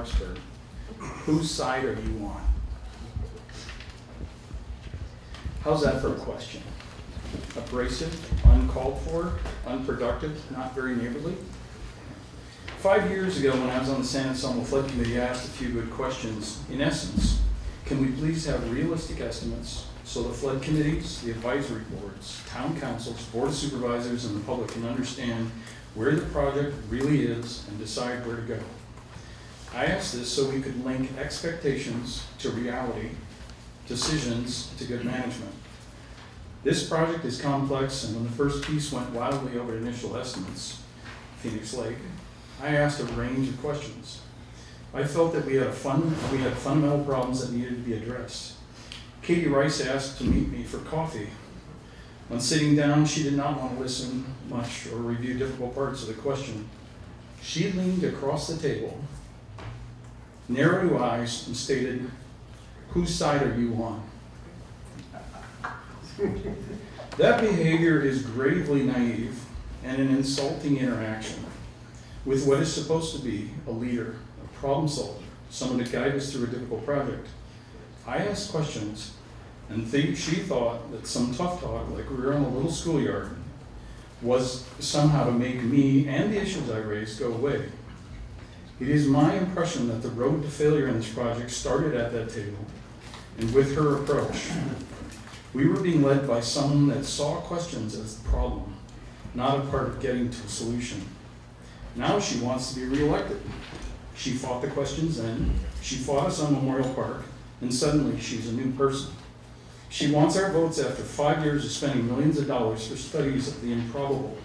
Larkspur. Whose side are you on? How's that for a question? Abrasive, uncalled for, unproductive, not very neighborly? 5 years ago, when I was on the San Anselmo Flood Committee, I asked a few good questions. In essence, can we please have realistic estimates so the flood committees, the advisory boards, town councils, board of supervisors, and the public can understand where the project really is and decide where to go? I asked this so we could link expectations to reality, decisions to good management. This project is complex, and when the first piece went wildly over initial estimates, Phoenix Lake, I asked a range of questions. I felt that we had fundamental problems that needed to be addressed. Katie Rice asked to meet me for coffee. When sitting down, she did not want to listen much or review difficult parts of the question. She leaned across the table, narrowed her eyes, and stated, "Whose side are you on?" That behavior is gravely naive and an insulting interaction with what is supposed to be a leader, a problem solver, someone to guide us through a difficult project. I asked questions and she thought that some tough talk, like we were in a little schoolyard, was somehow to make me and the issues I raised go away. It is my impression that the road to failure in this project started at that table, and with her approach. We were being led by someone that saw questions as the problem, not a part of getting to a solution. Now she wants to be reelected. She fought the questions then, she fought us on Memorial Park, and suddenly she's a new person. She wants our votes after 5 years of spending millions of dollars for studies of the improbable.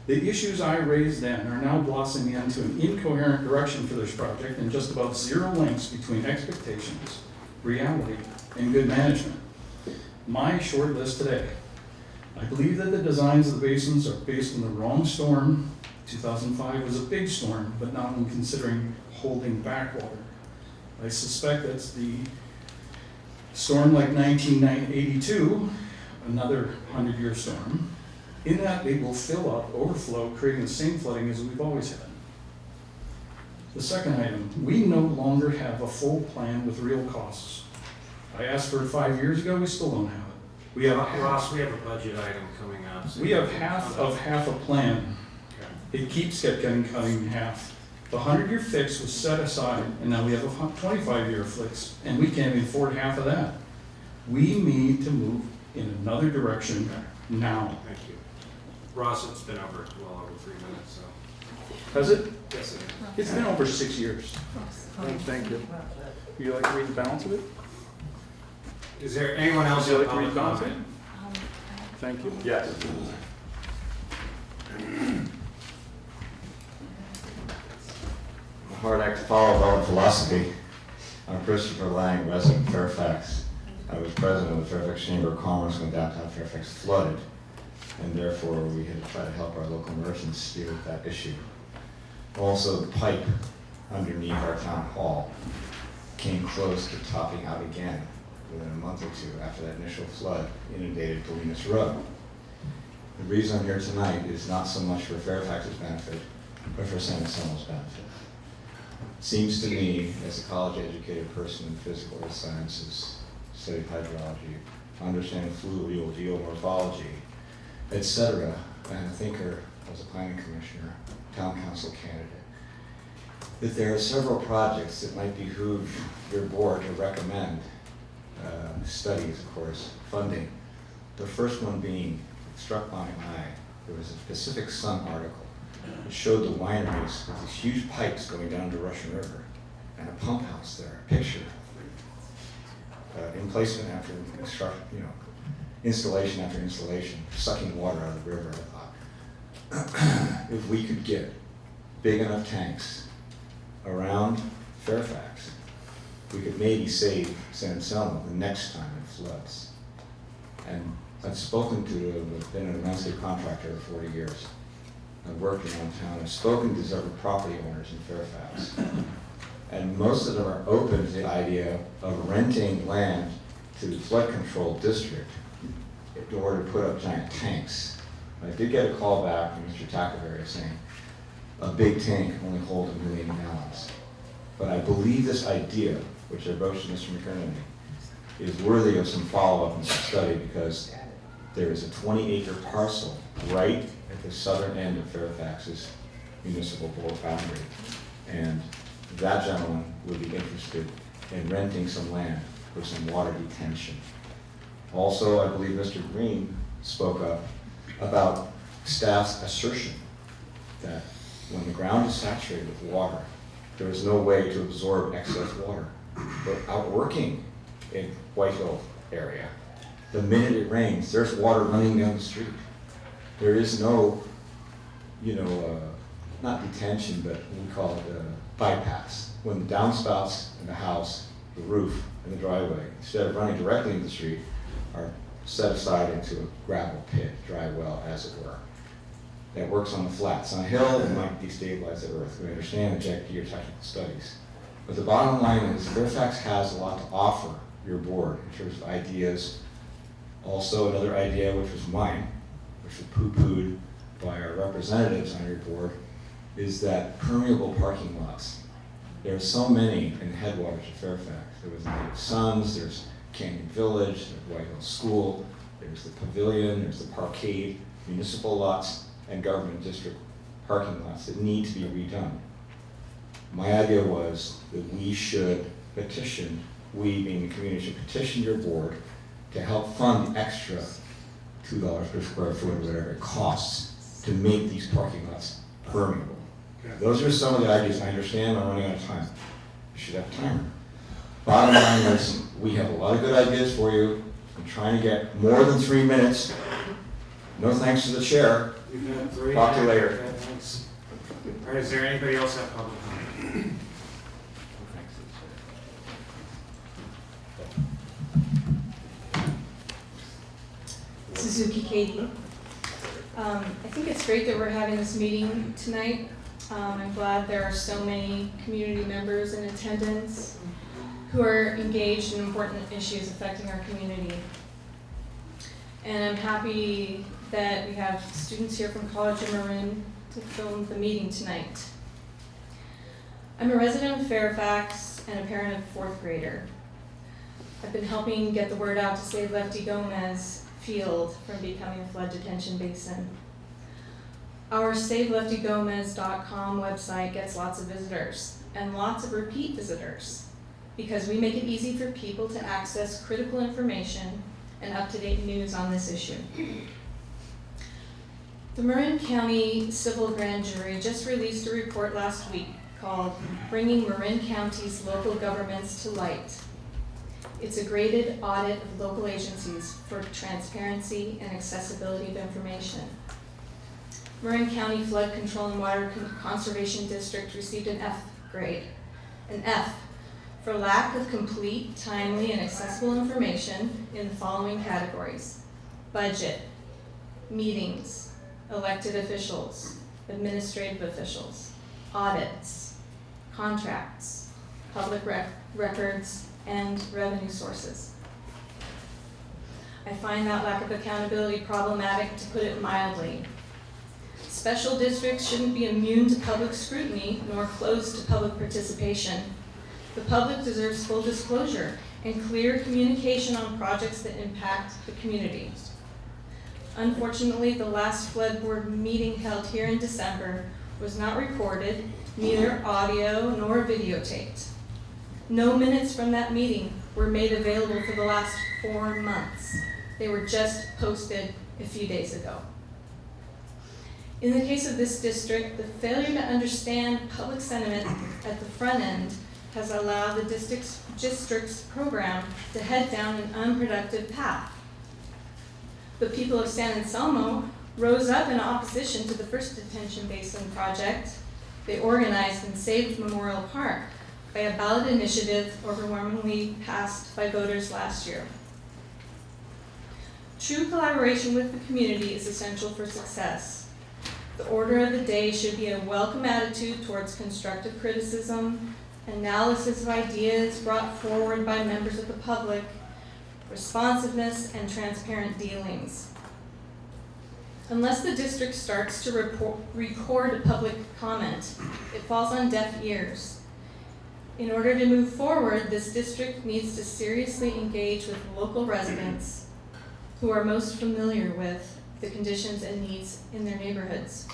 The issues I raised then are now blossoming into an incoherent direction for this project and just about zero links between expectations, reality, and good management. My short list today. I believe that the designs of the basins are based on the wrong storm. 2005 was a big storm, but not when considering holding back water. I suspect that's the storm like 1982, another 100-year storm, in that they will fill up, overflow, creating the same flooding as we've always had. The second item, we no longer have a full plan with real costs. I asked for it 5 years ago, we still don't have it. We have Ross, we have a budget item coming up. So we have half a plan. Okay. It keeps getting cut in half. The 100-year fix was set aside, and now we have a 25-year fix, and we can't even afford half of that. We need to move in another direction now. Thank you. Ross, it's been well over 3 minutes, so. Has it? Yes, it is. It's been over 6 years. Thank you. Would you like to read the balance of it? Is there anyone else Would you in like to read public the balance of comment? it? Thank you. Yes. A hard act to follow our own philosophy. I'm Christopher Lang, resident of Fairfax. I was president of the Fairfax Chamber of Commerce when downtown Fairfax flooded, and therefore we had to try to help our local merchants deal with that issue. Also, the pipe underneath our town hall came close to topping out again within a month or two after that initial flood inundated Galenas Road. The reason I'm here tonight is not so much for Fairfax's benefit, but for San Anselmo's benefit. It seems to me, as a college-educated person in physical earth sciences, studied hydrology, understanding fluvial geomorphology, etc., and a thinker as a planning commissioner, town council candidate, that there are several projects that might behoove your board to recommend studies, of course, funding. The first one being, struck my eye, there was a Pacific Sun article that showed the wineries with these huge pipes going down to Russian River and a pump house there, a picture, emplacement after installation after installation, sucking water out of the river. I thought, if we could get big enough tanks around Fairfax, we could maybe save San Anselmo the next time it floods. And I've spoken to, I've been a landscape contractor for 40 years. I've worked around town. I've spoken to several property owners in Fairfax. And most of them are open to the idea of renting land to the flood control district in order to put up giant tanks. I did get a call back from Mr. Tackaberry saying a big tank can only hold 1 million gallons. But I believe this idea, which I broached to Mr. McKernan, is worthy of some follow-up and some study, because there is a 20-acre parcel right at the southern end of Fairfax's municipal boundary. And that gentleman would be interested in renting some land for some water detention. Also, I believe Mr. Green spoke up about staff's assertion that when the ground is saturated with water, there is no way to absorb excess water. But out working in White Hill area, the minute it rains, there's water running down the street. There is no, not detention, but we call it a bypass. When the downspouts in the house, the roof, and the driveway, instead of running directly into the street, are set aside into a gravel pit, dry well, as it were. That works on the flats. On a hill, it might destabilize the earth. We understand the geotechnical studies. But the bottom line is Fairfax has a lot to offer your board in terms of ideas. Also, another idea, which was mine, which was poo-pooed by our representatives on your board, is that permeable parking lots. There are so many in the headwaters of Fairfax. There was the Native Sons, there's Canyon Village, there's White Hill School, there's the Pavilion, there's the Parkade, municipal lots, and government district parking lots that need to be redone. My idea was that we should petition, we being the community, should petition your board to help fund the extra $2 per square foot, or whatever it costs, to make these parking lots permeable. Those are some of the ideas. I understand I'm running out of time. We should have a timer. Bottom line is, we have a lot of good ideas for you. I'm trying to get more than 3 minutes. No thanks to the chair. We've had 3. Talk to you later. Okay, thanks. All right, is there anybody else have public comment? Suzuki Katie. I think it's great that we're having this meeting tonight. I'm glad there are so many community members in attendance who are engaged in important issues affecting our community. And I'm happy that we have students here from College of Marin to film the meeting tonight. I'm a resident of Fairfax and a parent of a 4th grader. I've been helping get the word out to save Lefty Gomez Field from becoming a flood detention basin. Our SaveLeftyGomez.com website gets lots of visitors and lots of repeat visitors because we make it easy for people to access critical information and up-to-date news on this issue. The Marin County Civil Grand Jury just released a report last week called Bringing Marin County's Local Governments to Light. It's a graded audit of local agencies for transparency and accessibility of information. Marin County Flood Control and Water Conservation District received an F grade, an F, for lack of complete, timely, and accessible information in the following categories: budget, meetings, elected officials, administrative officials, audits, contracts, public records, and revenue sources. I find that lack of accountability problematic, to put it mildly. Special districts shouldn't be immune to public scrutiny nor closed to public participation. The public deserves full disclosure and clear communication on projects that impact the community. Unfortunately, the last flood board meeting held here in December was not recorded, neither audio nor videotaped. No minutes from that meeting were made available for the last 4 months. They were just posted a few days ago. In the case of this district, the failure to understand public sentiment at the front end has allowed the district's program to head down an unproductive path. The people of San Anselmo rose up in opposition to the first detention basin project. They organized and saved Memorial Park by a ballot initiative overwhelmingly passed by voters last year. True collaboration with the community is essential for success. The order of the day should be a welcome attitude towards constructive criticism, analysis of ideas brought forward by members of the public, responsiveness, and transparent dealings. Unless the district starts to record a public comment, it falls on deaf ears. In order to move forward, this district needs to seriously engage with local residents who are most familiar with the conditions and needs in their neighborhoods.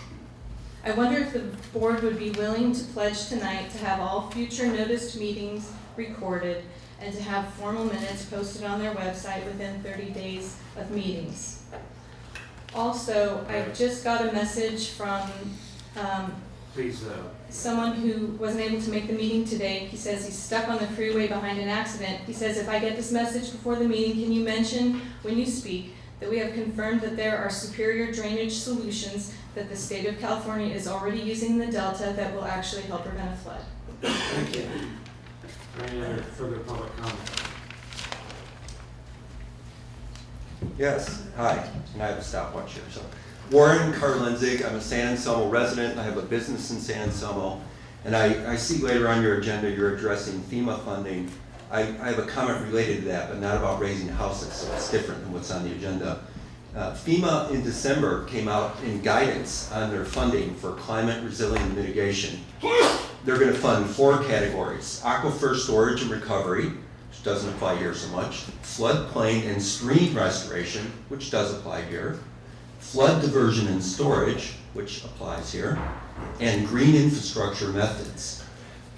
I wonder if the board would be willing to pledge tonight to have all future noticed meetings recorded and to have formal minutes posted on their website within 30 days of meetings. Also, I just got a message from Please, someone who wasn't able to make the meeting today. He says he's stuck on the freeway behind an accident. He says, if I get this message before the meeting, can you mention when you speak that we have confirmed that there are superior drainage solutions that the state of California is already using in the Delta that will actually help prevent a flood. thank you. Any other further public comment? Yes, hi, and I have a stopwatch here, so. Warren Karlenzig, I'm a San Anselmo resident, I have a business in San Anselmo, and I see later on your agenda you're addressing FEMA funding. I have a comment related to that, but not about raising houses, so it's different than what's on the agenda. FEMA in December came out in guidance on their funding for climate resilient mitigation. They're gonna fund 4 categories: aquifer storage and recovery, which doesn't apply here so much, floodplain and stream restoration, which does apply here, flood diversion and storage, which applies here, and green infrastructure methods.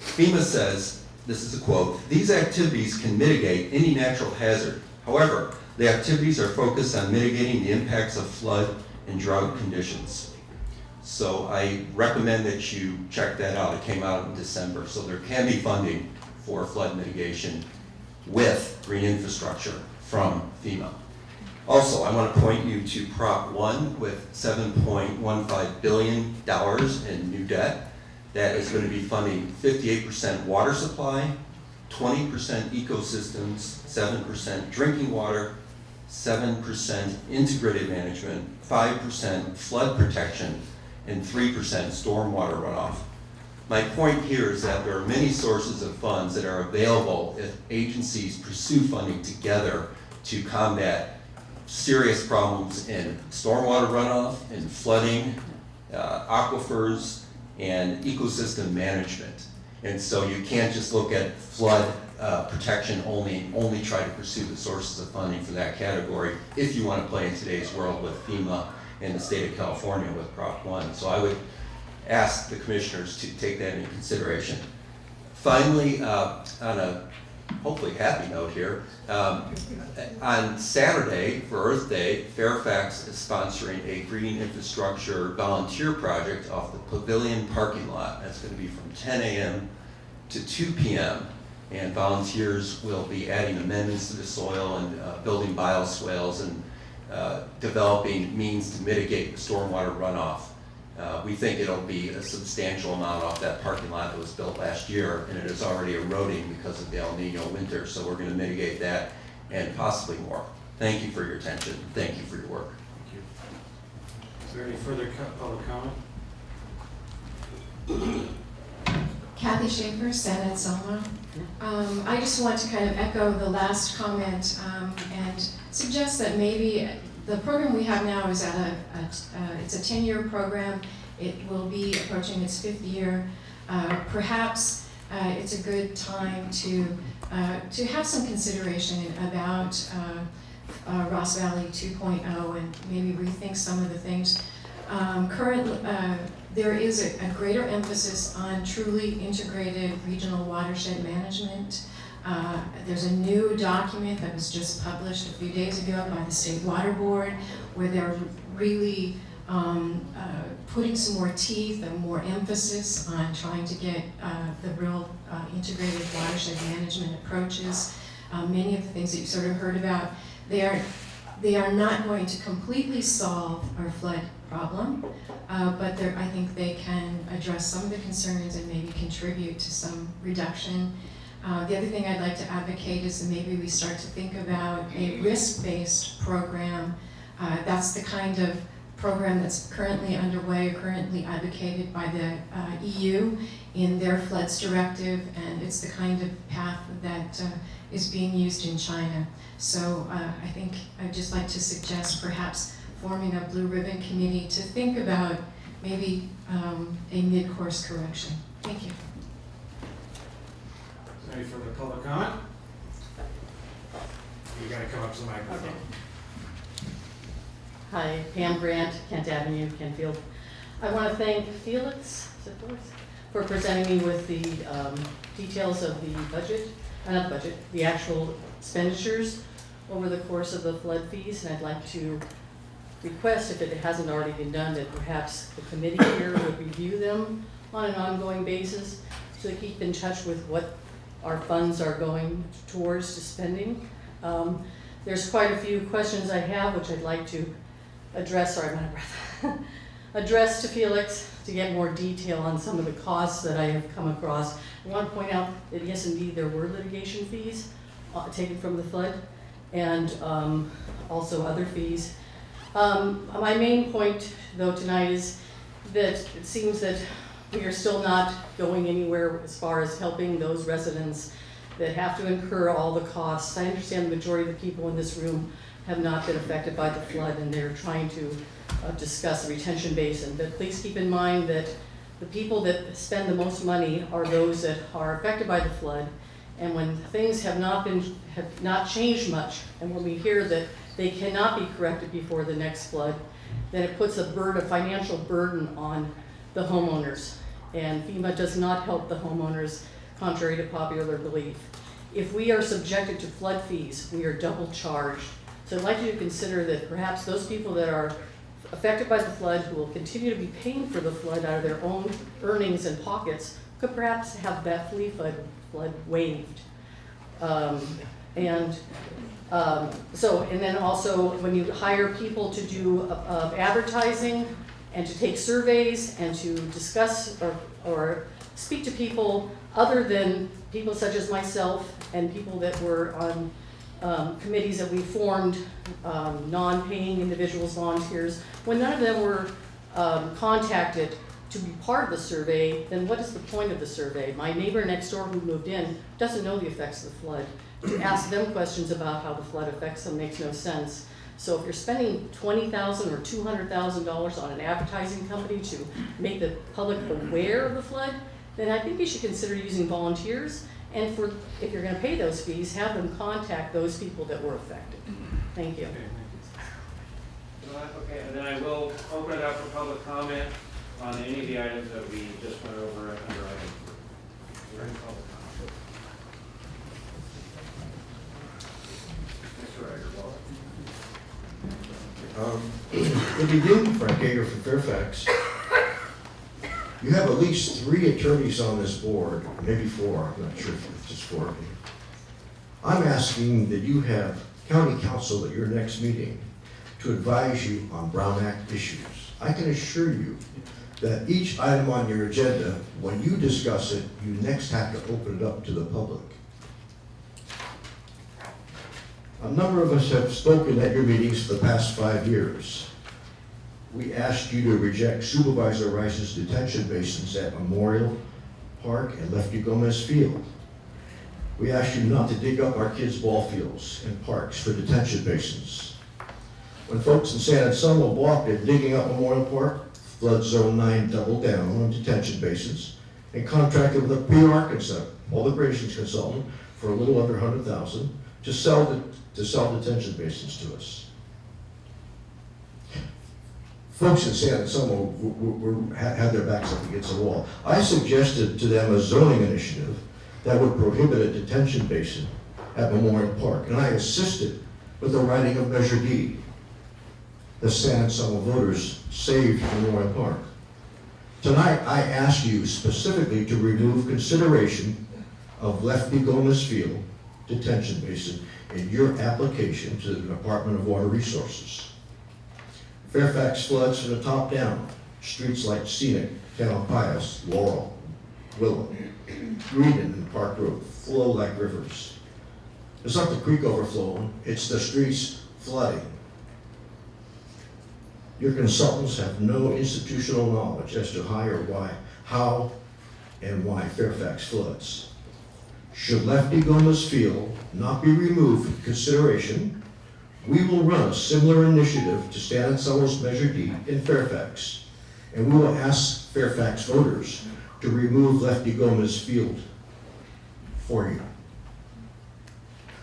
FEMA says, this is a quote, "These activities can mitigate any natural hazard. However, the activities are focused on mitigating the impacts of flood and drought conditions." So I recommend that you check that out. It came out in December. So there can be funding for flood mitigation with green infrastructure from FEMA. Also, I want to point you to Prop 1 with $7.15 billion in new debt. That is going to be funding 58% water supply, 20% ecosystems, 7% drinking water, 7% integrated management, 5% flood protection, and 3% stormwater runoff. My point here is that there are many sources of funds that are available if agencies pursue funding together to combat serious problems in stormwater runoff, in flooding, aquifers, and ecosystem management. And so you can't just look at flood protection only try to pursue the sources of funding for that category if you want to play in today's world with FEMA and the state of California with Prop 1. So I would ask the commissioners to take that into consideration. Finally, on a hopefully happy note here, on Saturday for Earth Day, Fairfax is sponsoring a green infrastructure volunteer project off the Pavilion parking lot. That's going to be from 10 a.m. to 2 p.m. and volunteers will be adding amendments to the soil and building bioswales and developing means to mitigate the stormwater runoff. We think it'll be a substantial amount off that parking lot that was built last year, and it is already eroding because of the El Nino winter, so we're going to mitigate that and possibly more. Thank you for your attention. Thank you for your work. Thank you. Is there any further public comment? Kathy Schaefer, San Anselmo. I just want to kind of echo the last comment and suggest that maybe the program we have now is at it's a 10-year program. It will be approaching its 5th year. Perhaps it's a good time to have some consideration about Ross Valley 2.0 and maybe rethink some of the things. Currently, there is a greater emphasis on truly integrated regional watershed management. There's a new document that was just published a few days ago by the State Water Board where they're really putting some more teeth and more emphasis on trying to get the real integrated watershed management approaches. Many of the things that you sort of heard about, they are not going to completely solve our flood problem, but I think they can address some of the concerns and maybe contribute to some reduction. The other thing I'd like to advocate is that maybe we start to think about a risk-based program. That's the kind of program that's currently underway or currently advocated by the EU in their floods directive, and it's the kind of path that is being used in China. So I think I'd just like to suggest perhaps forming a Blue Ribbon Committee to think about maybe a mid-course correction. Thank you. Any further public comment? You gotta come up to the microphone. Okay. Hi, Pam Grant, Kent Avenue, Kentfield. I want to thank Felix, is it Felix, for presenting me with the details of the budget, not budget, the actual expenditures over the course of the flood fees. And I'd like to request, if it hasn't already been done, that perhaps the committee here would review them on an ongoing basis to keep in touch with what our funds are going towards to spending. There's quite a few questions I have, which I'd like to address, sorry, I'm out of breath, address to Felix to get more detail on some of the costs that I have come across. I want to point out that yes, indeed, there were litigation fees taken from the flood, and also other fees. My main point, though, tonight is that it seems that we are still not going anywhere as far as helping those residents that have to incur all the costs. I understand the majority of the people in this room have not been affected by the flood, and they're trying to discuss the retention basin. But please keep in mind that the people that spend the most money are those that are affected by the flood. And when things have not changed much, and when we hear that they cannot be corrected before the next flood, then it puts a financial burden on the homeowners. And FEMA does not help the homeowners, contrary to popular belief. If we are subjected to flood fees, we are double charged. So I'd like you to consider that perhaps those people that are affected by the flood, who will continue to be paying for the flood out of their own earnings and pockets, could perhaps have that flood waived. And then also when you hire people to do advertising and to take surveys and to discuss or speak to people other than people such as myself and people that were on committees that we formed, non-paying individuals, volunteers, when none of them were contacted to be part of the survey, then what is the point of the survey? My neighbor next door who moved in doesn't know the effects of the flood. To ask them questions about how the flood affects them makes no sense. So if you're spending $20,000 or $200,000 on an advertising company to make the public aware of the flood, then I think you should consider using volunteers. And if you're going to pay those fees, have them contact those people that were affected. Thank you. Okay, and then I will open it up for public comment on any of the items that we just went over under item 3. Is there any public comment? Mr. Agarwal. Good evening, Frank Yeager from Fairfax. You have at least 3 attorneys on this board, maybe 4, I'm not sure if it's just 4 of you. I'm asking that you have county counsel at your next meeting to advise you on Brown Act issues. I can assure you that each item on your agenda, when you discuss it, you next have to open it up to the public. A number of us have spoken at your meetings for the past 5 years. We asked you to reject Supervisor Rice's detention basins at Memorial Park and Lefty Gomez Field. We asked you not to dig up our kids' ball fields and parks for detention basins. When folks in San Anselmo balked at digging up Memorial Park, Flood Zone 9 doubled down on detention basins and contracted with a PR Arkansas, operations consultant, for a little under $100,000 to sell detention basins to us. Folks in San Anselmo had their backs up against the wall. I suggested to them a zoning initiative that would prohibit a detention basin at Memorial Park, and I assisted with the writing of Measure D. The San Anselmo voters saved Memorial Park. Tonight, I ask you specifically to remove consideration of Lefty Gomez Field detention basin in your application to the Department of Water Resources. Fairfax floods from the top down. Streets like Scenic, Tamalpais, Laurel, Willow, Greenan, and Park Road flow like rivers. It's not the creek overflowing, it's the streets flooding. Your consultants have no institutional knowledge as to how and why Fairfax floods. Should Lefty Gomez Field not be removed from consideration, we will run a similar initiative to San Anselmo's Measure D in Fairfax, and we will ask Fairfax voters to remove Lefty Gomez Field for you.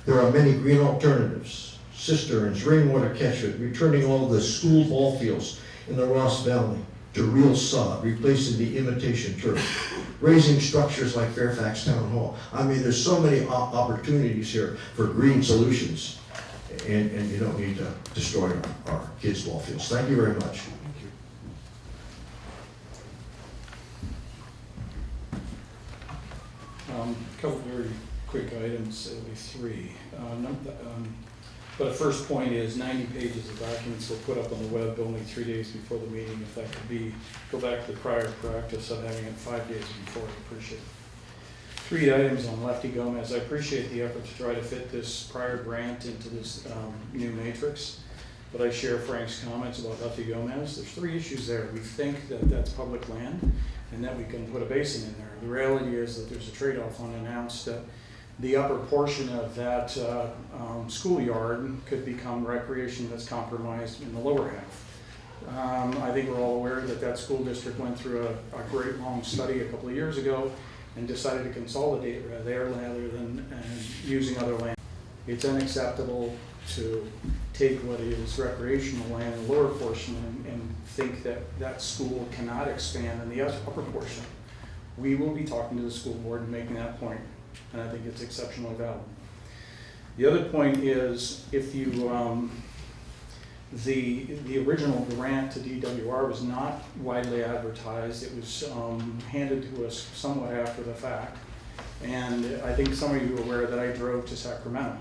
There are many green alternatives, cisterns, rainwater catchment, returning all the school ball fields in the Ross Valley to real sod, replacing the imitation turf, raising structures like Fairfax Town Hall. I mean, there's so many opportunities here for green solutions, and you don't need to destroy our kids' ball fields. Thank you very much. A couple very quick items, at least three. But the first point is 90 pages of documents were put up on the web only 3 days before the meeting. If that could be, go back to the prior practice of having it 5 days before, I appreciate it. 3 items on Lefty Gomez. I appreciate the effort to try to fit this prior grant into this new matrix, but I share Frank's comments about Lefty Gomez. There's 3 issues there. We think that that's public land and that we can put a basin in there. The reality is that there's a trade-off unannounced that the upper portion of that schoolyard could become recreation that's compromised in the lower half. I think we're all aware that that school district went through a great long study a couple of years ago and decided to consolidate there rather than using other land. It's unacceptable to take what is recreational land in the lower portion and think that that school cannot expand in the upper portion. We will be talking to the school board and making that point, and I think it's exceptionally valid. The other point is, if you, the original grant to DWR was not widely advertised. It was handed to us somewhat after the fact, and I think some of you are aware that I drove to Sacramento.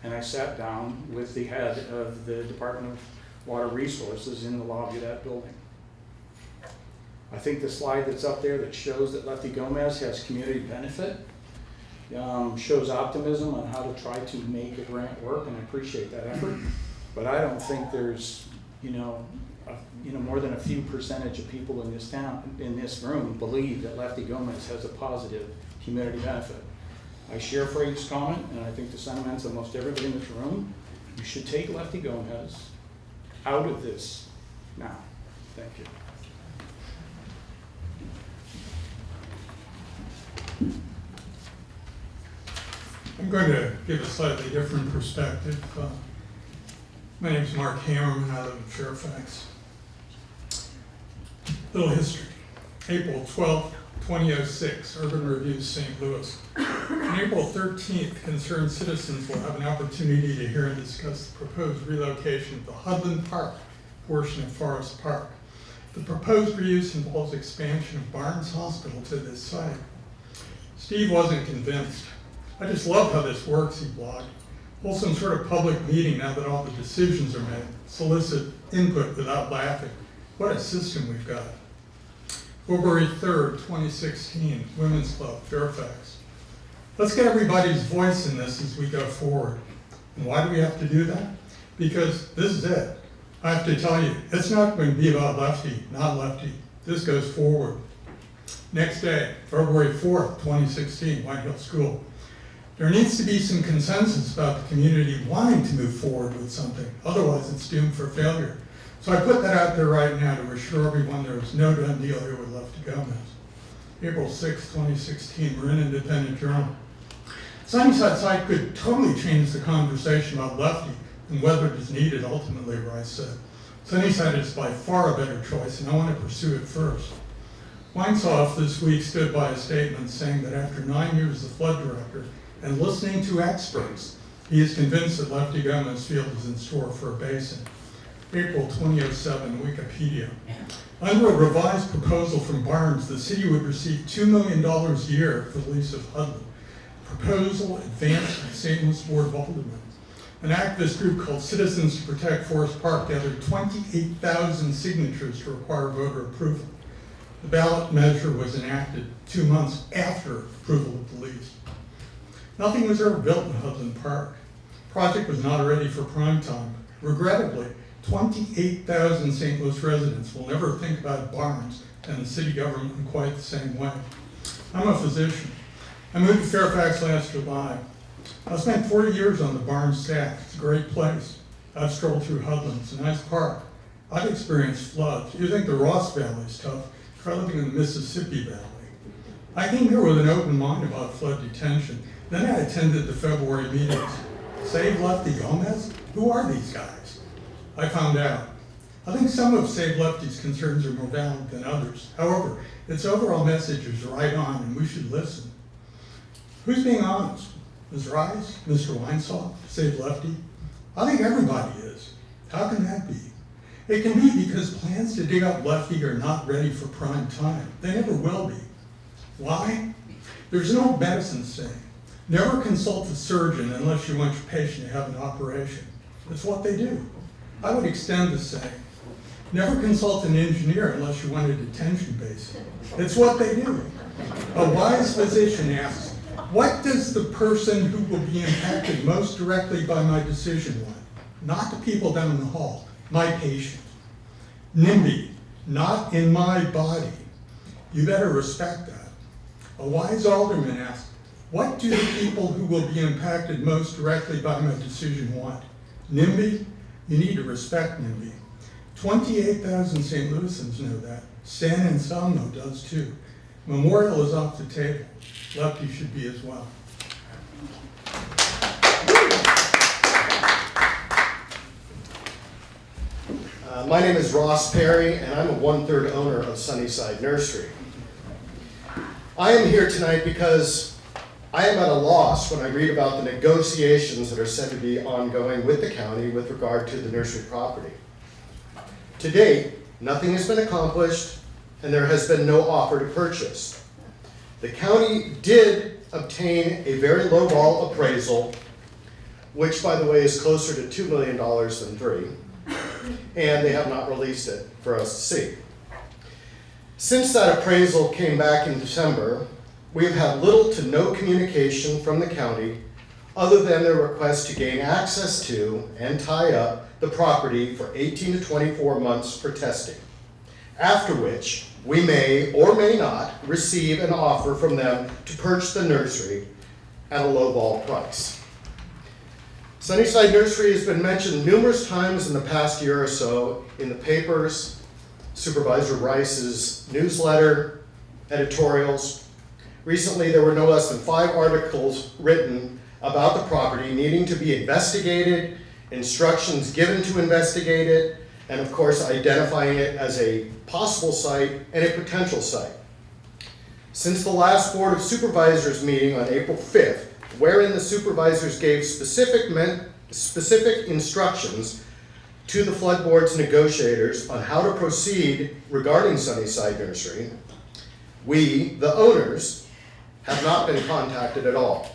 And I sat down with the head of the Department of Water Resources in the lobby of that building. I think the slide that's up there that shows that Lefty Gomez has community benefit shows optimism on how to try to make a grant work, and I appreciate that effort. But I don't think there's, more than a few percentage of people in this town, in this room, believe that Lefty Gomez has a positive community benefit. I share Frank's comment, and I think the sentiments of most everybody in this room. You should take Lefty Gomez out of this now. Thank you. I'm going to give a slightly different perspective. My name is Mark Hammerman. I live in Fairfax. Little history. April 12th, 2006, Urban Review, St. Louis. On April 13th, concerned citizens will have an opportunity to hear and discuss the proposed relocation of the Hudland Park portion of Forest Park. The proposed reuse involves expansion of Barnes Hospital to this site. Steve wasn't convinced. I just love how this works, he blogged. Hold some sort of public meeting now that all the decisions are made. Solicit input without laughing. What a system we've got. February 3rd, 2016, Women's Club, Fairfax. Let's get everybody's voice in this as we go forward. And why do we have to do that? Because this is it. I have to tell you, it's not going to be about Lefty, not Lefty. This goes forward. Next day, February 4th, 2016, White Hill School. There needs to be some consensus about the community wanting to move forward with something. Otherwise, it's doomed for failure. So I put that out there right now to assure everyone there is no done deal here with Lefty Gomez. April 6, 2016, Marin Independent Journal. Sunnyside site could totally change the conversation about Lefty and whether it is needed ultimately, Rice said. Sunnyside is by far a better choice, and I want to pursue it first. Weinsoff this week stood by a statement saying that after 9 years as flood director and listening to experts, he is convinced that Lefty Gomez Field is in store for a basin. April 2007, Wikipedia. Under a revised proposal from Barnes, the city would receive $2 million a year for the lease of Hudland. Proposal advanced by the St. Louis Board of Aldermen. An activist group called Citizens to Protect Forest Park gathered 28,000 signatures to require voter approval. The ballot measure was enacted 2 months after approval of the lease. Nothing was ever built in Hudland Park. The project was not ready for prime time. Regrettably, 28,000 St. Louis residents will never think about Barnes and the city government in quite the same way. I'm a physician. I moved to Fairfax last July. I spent 40 years on the Barnes staff. It's a great place. I've strolled through Hudland. It's a nice park. I've experienced floods. You think the Ross Valley is tough. Try living in the Mississippi Valley. I came here with an open mind about flood detention. Then I attended the February meetings. Save Lefty Gomez? Who are these guys? I found out. I think some of Save Lefty's concerns are more valid than others. However, its overall message is right on, and we should listen. Who's being honest? Ms. Rice? Mr. Weinsoff? Save Lefty? I think everybody is. How can that be? It can be because plans to dig up Lefty are not ready for prime time. They never will be. Why? There's an old medicine saying, never consult a surgeon unless you want your patient to have an operation. That's what they do. I would extend the saying, never consult an engineer unless you want a detention basin. It's what they do. A wise physician asks, what does the person who will be impacted most directly by my decision want? Not the people down the hall, my patient. NIMBY, not in my body. You better respect that. A wise alderman asks, what do the people who will be impacted most directly by my decision want? NIMBY, you need to respect NIMBY. 28,000 St. Louisans know that. San Anselmo does too. Memorial is off the table. Lefty should be as well. My name is Ross Perry, and I'm a 1/3 owner of Sunnyside Nursery. I am here tonight because I am at a loss when I read about the negotiations that are said to be ongoing with the county with regard to the nursery property. To date, nothing has been accomplished, and there has been no offer to purchase. The county did obtain a very low-ball appraisal, which, by the way, is closer to $2 million than $3 million. And they have not released it for us to see. Since that appraisal came back in December, we have had little to no communication from the county other than their request to gain access to and tie up the property for 18 to 24 months for testing, after which we may or may not receive an offer from them to purchase the nursery at a lowball price. Sunnyside Nursery has been mentioned numerous times in the past year or so in the papers, Supervisor Rice's newsletter, editorials. Recently, there were no less than 5 articles written about the property needing to be investigated, instructions given to investigate it, and of course identifying it as a possible site and a potential site. Since the last Board of Supervisors meeting on April 5th, wherein the supervisors gave specific instructions to the Flood Board's negotiators on how to proceed regarding Sunnyside Nursery, we, the owners, have not been contacted at all.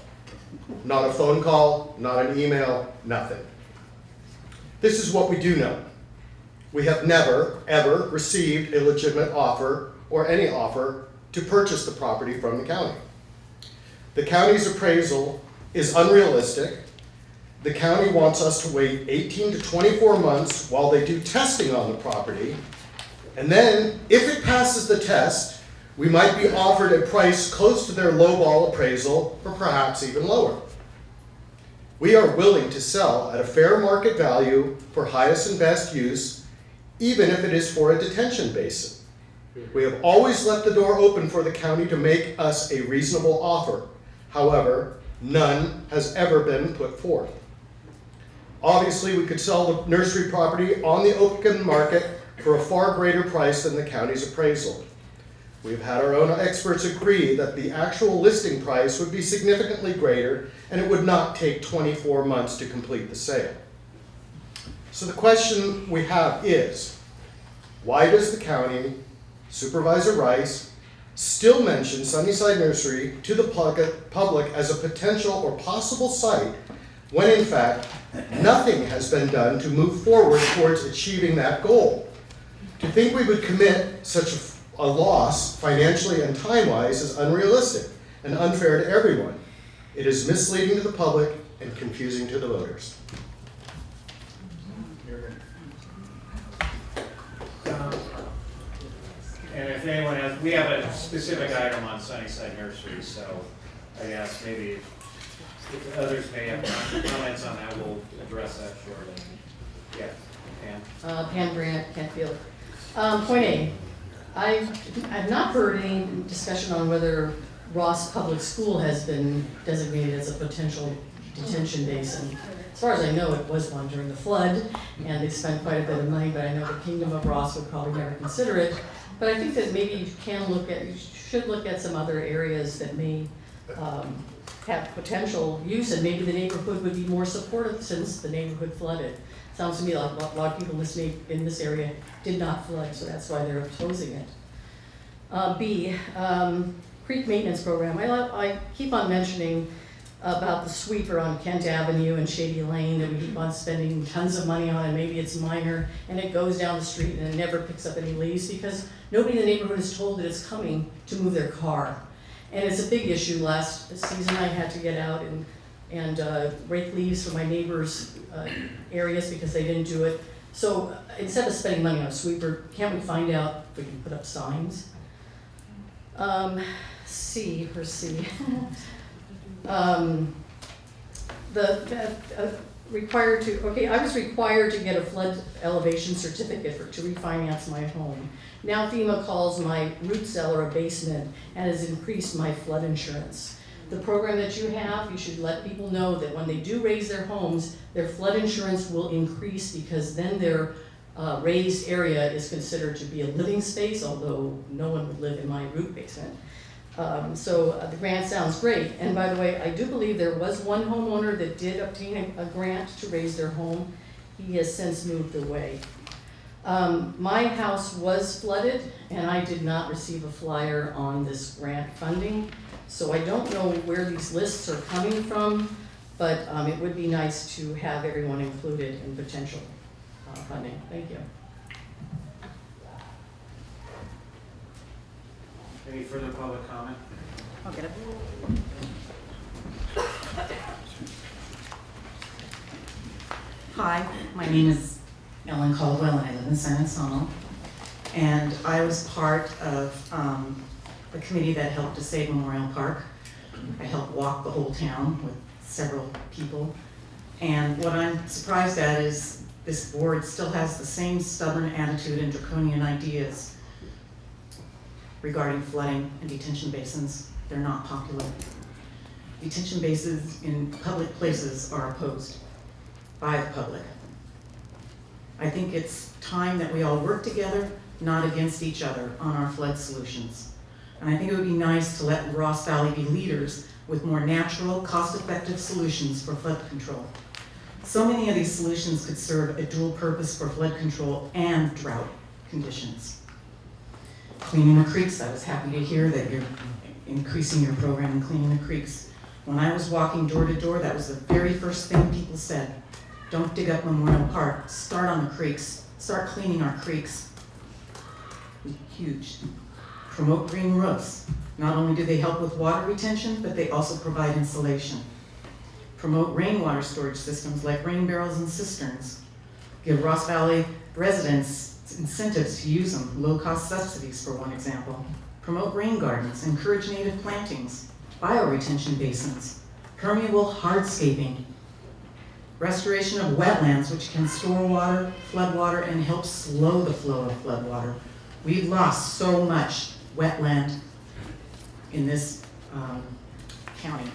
Not a phone call, not an email, nothing. This is what we do know. We have never, ever received a legitimate offer or any offer to purchase the property from the county. The county's appraisal is unrealistic. The county wants us to wait 18 to 24 months while they do testing on the property. And then, if it passes the test, we might be offered a price close to their lowball appraisal, or perhaps even lower. We are willing to sell at a fair market value for highest and best use, even if it is for a detention basin. We have always left the door open for the county to make us a reasonable offer. However, none has ever been put forth. Obviously, we could sell the nursery property on the open market for a far greater price than the county's appraisal. We've had our own experts agree that the actual listing price would be significantly greater and it would not take 24 months to complete the sale. So the question we have is, why does the county, Supervisor Rice, still mention Sunnyside Nursery to the public as a potential or possible site when in fact nothing has been done to move forward towards achieving that goal? To think we would commit such a loss financially and time-wise is unrealistic and unfair to everyone. It is misleading to the public and confusing to the voters. And if anyone has, we have a specific item on Sunnyside Nursery, so I guess maybe if others may have comments on that, we'll address that shortly. Yeah, Pam? Pam Grant, Kentfield. Point A, I've not heard any discussion on whether Ross Public School has been designated as a potential detention basin. As far as I know, it was one during the flood, and they spent quite a bit of money, but I know the Kingdom of Ross would probably never consider it. But I think that maybe you should look at some other areas that may have potential use, and maybe the neighborhood would be more supportive since the neighborhood flooded. Sounds to me like a lot of people in this area did not flood, so that's why they're opposing it. B, creek maintenance program. I keep on mentioning about the sweeper on Kent Avenue and Shady Lane that we keep on spending tons of money on, and maybe it's minor, and it goes down the street and it never picks up any leaves because nobody in the neighborhood is told that it's coming to move their car. And it's a big issue. Last season I had to get out and rake leaves for my neighbors' areas because they didn't do it. So instead of spending money on a sweeper, can't we find out if we can put up signs? C. I was required to get a flood elevation certificate to refinance my home. Now FEMA calls my root cellar a basement and has increased my flood insurance. The program that you have, you should let people know that when they do raise their homes, their flood insurance will increase because then their raised area is considered to be a living space, although no one would live in my root basement. So the grant sounds great. And by the way, I do believe there was one homeowner that did obtain a grant to raise their home. He has since moved away. My house was flooded and I did not receive a flyer on this grant funding. So I don't know where these lists are coming from, but it would be nice to have everyone included in potential funding. Thank you. Any further public comment? I'll get it. Hi, my name is Ellen Caldwell and I live in San Anselmo. And I was part of the committee that helped to save Memorial Park. I helped walk the whole town with several people. And what I'm surprised at is this board still has the same stubborn attitude and draconian ideas regarding flooding and detention basins. They're not popular. Detention basins in public places are opposed by the public. I think it's time that we all work together, not against each other, on our flood solutions. And I think it would be nice to let Ross Valley be leaders with more natural, cost-effective solutions for flood control. So many of these solutions could serve a dual purpose for flood control and drought conditions. Cleaning the creeks, I was happy to hear that you're increasing your program in cleaning the creeks. When I was walking door to door, that was the very first thing people said. Don't dig up Memorial Park, start on the creeks, start cleaning our creeks. Huge. Promote green roofs. Not only do they help with water retention, but they also provide insulation. Promote rainwater storage systems like rain barrels and cisterns. Give Ross Valley residents incentives to use them, low-cost subsidies for one example. Promote rain gardens, encourage native plantings, bioretention basins, permeable hardscaping, restoration of wetlands which can store water, flood water, and help slow the flow of flood water. We've lost so much wetland in this county.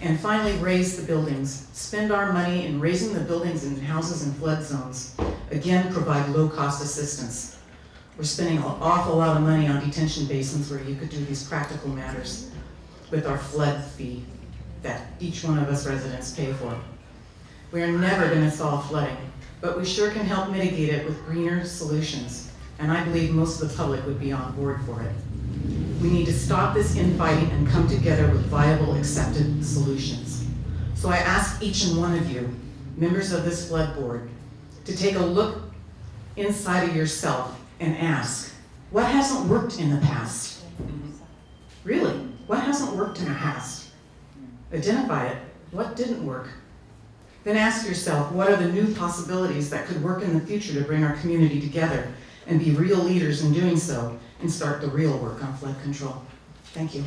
And finally, raise the buildings. Spend our money in raising the buildings and houses in flood zones. Again, provide low-cost assistance. We're spending an awful lot of money on detention basins where you could do these practical matters with our flood fee that each one of us residents pay for. We are never going to solve flooding, but we sure can help mitigate it with greener solutions. And I believe most of the public would be on board for it. We need to stop this infighting and come together with viable, accepted solutions. So I ask each and one of you, members of this flood board, to take a look inside of yourself and ask, what hasn't worked in the past? Really, what hasn't worked in the past? Identify it. What didn't work? Then ask yourself, what are the new possibilities that could work in the future to bring our community together and be real leaders in doing so and start the real work on flood control? Thank you.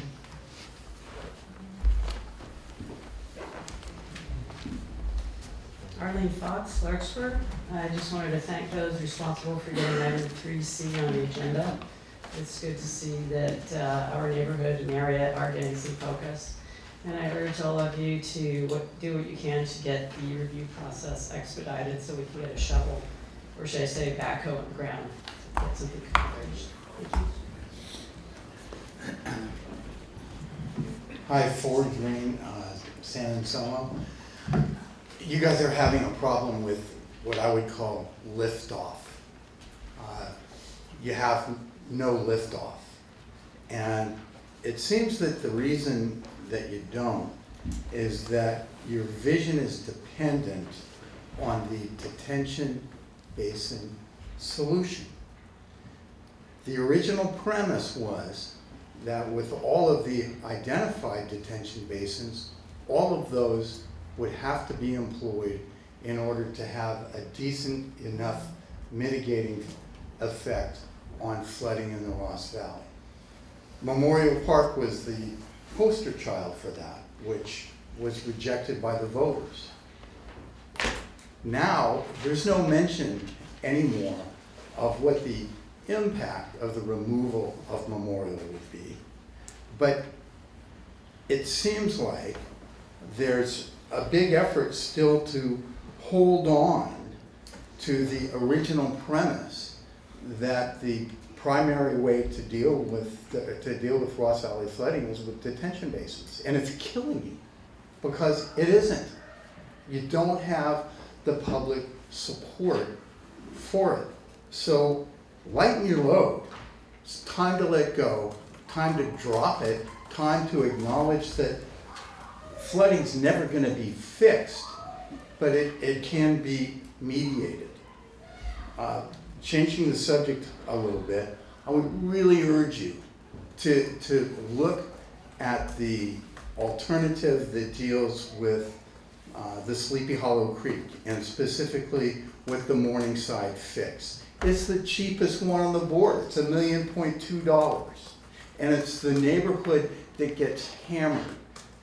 Arlene Fox, Larkspur. I just wanted to thank those responsible for getting item 3C on the agenda. It's good to see that our neighborhood and area are getting some focus. And I urge all of you to do what you can to get the review process expedited so we can get a shovel, or should I say backhoe on the ground, to get something accomplished. Thank you. Hi, Ford Green, San Anselmo. You guys are having a problem with what I would call liftoff. You have no liftoff. And it seems that the reason that you don't is that your vision is dependent on the detention basin solution. The original premise was that with all of the identified detention basins, all of those would have to be employed in order to have a decent enough mitigating effect on flooding in the Ross Valley. Memorial Park was the poster child for that, which was rejected by the voters. Now, there's no mention anymore of what the impact of the removal of Memorial would be, but it seems like there's a big effort still to hold on to the original premise that the primary way to deal with Ross Valley flooding is with detention basins, and it's killing you because it isn't. You don't have the public support for it. So lighten your load. It's time to let go, time to drop it, time to acknowledge that flooding's never going to be fixed, but it can be mediated. Changing the subject a little bit, I would really urge you to look at the alternative that deals with the Sleepy Hollow Creek, and specifically with the Morningside fix. It's the cheapest one on the board. It's $1.2 million. And it's the neighborhood that gets hammered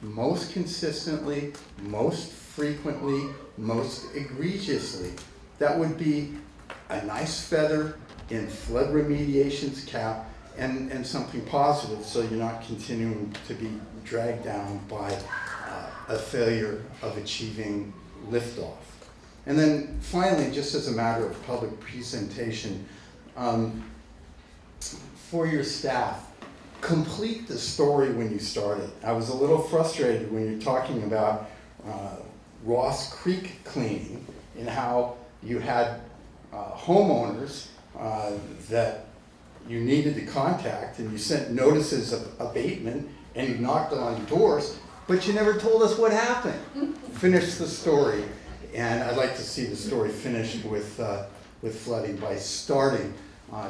most consistently, most frequently, most egregiously. That would be a nice feather in flood remediation's cap, and something positive, so you're not continuing to be dragged down by a failure of achieving liftoff. And then finally, just as a matter of public presentation, for your staff, complete the story when you started. I was a little frustrated when you're talking about Ross Creek cleaning and how you had homeowners that you needed to contact, and you sent notices of abatement, and you knocked on doors, but you never told us what happened. Finish the story, and I'd like to see the story finished with flooding by starting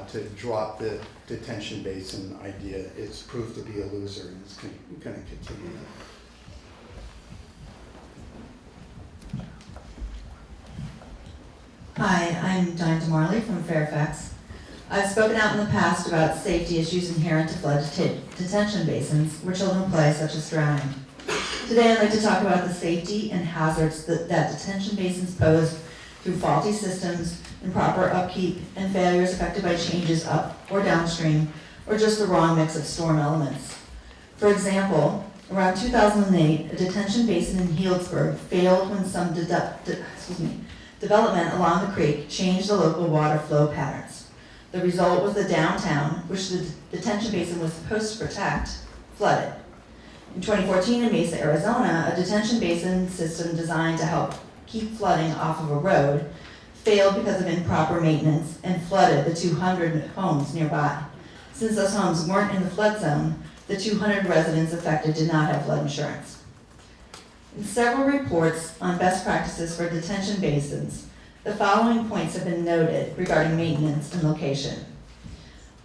to drop the detention basin idea. It's proved to be a loser, and it's going to continue. Hi, I'm Diane DeMarley from Fairfax. I've spoken out in the past about safety issues inherent to flood detention basins where children play, such as drowning. Today I'd like to talk about the safety and hazards that detention basins pose through faulty systems, improper upkeep, and failures affected by changes up or downstream, or just the wrong mix of storm elements. For example, around 2008, a detention basin in Healdsburg failed when some development along the creek changed the local water flow patterns. The result was the downtown, which the detention basin was supposed to protect, flooded. In 2014 in Mesa, Arizona, a detention basin system designed to help keep flooding off of a road failed because of improper maintenance and flooded the 200 homes nearby. Since those homes weren't in the flood zone, the 200 residents affected did not have flood insurance. In several reports on best practices for detention basins, the following points have been noted regarding maintenance and location.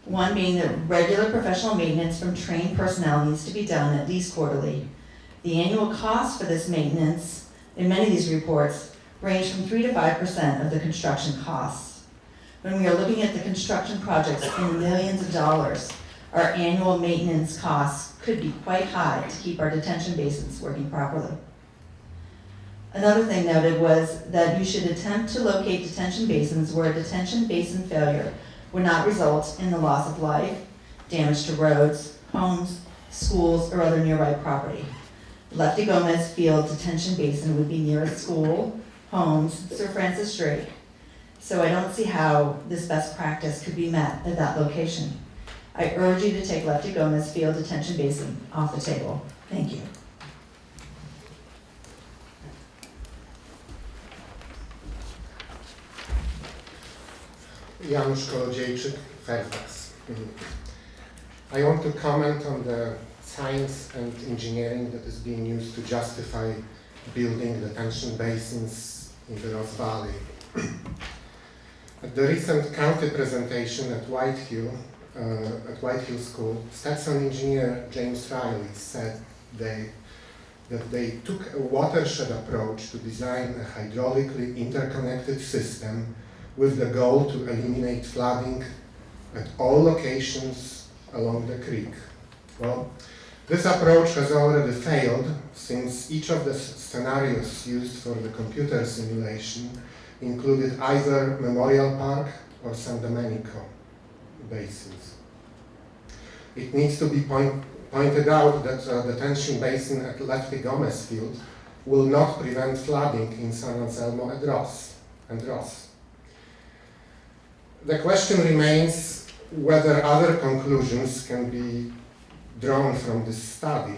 One being that regular professional maintenance from trained personnel needs to be done at least quarterly. The annual cost for this maintenance, in many of these reports, range from 3 to 5% of the construction costs. When we are looking at the construction projects in millions of dollars, our annual maintenance costs could be quite high to keep our detention basins working properly. Another thing noted was that you should attempt to locate detention basins where a detention basin failure would not result in the loss of life damage to roads, homes, schools, or other nearby property. The Lefty Gomez Field Detention Basin would be near a school, homes, Sir Francis Drake. So I don't see how this best practice could be met at that location. I urge you to take Lefty Gomez Field Detention Basin off the table. Thank you. Janusz Kolodziejczyk, Fairfax. I want to comment on the science and engineering that is being used to justify building detention basins in the Ross Valley. At the recent county presentation at Whitehill School, Stetson engineer James Riley said that they took a watershed approach to design a hydraulically interconnected system with the goal to eliminate flooding at all locations along the creek. Well, this approach has already failed, since each of the scenarios used for the computer simulation included either Memorial Park or San Domenico basins. It needs to be pointed out that the detention basin at Lefty Gomez Field will not prevent flooding in San Anselmo and Ross. The question remains whether other conclusions can be drawn from this study.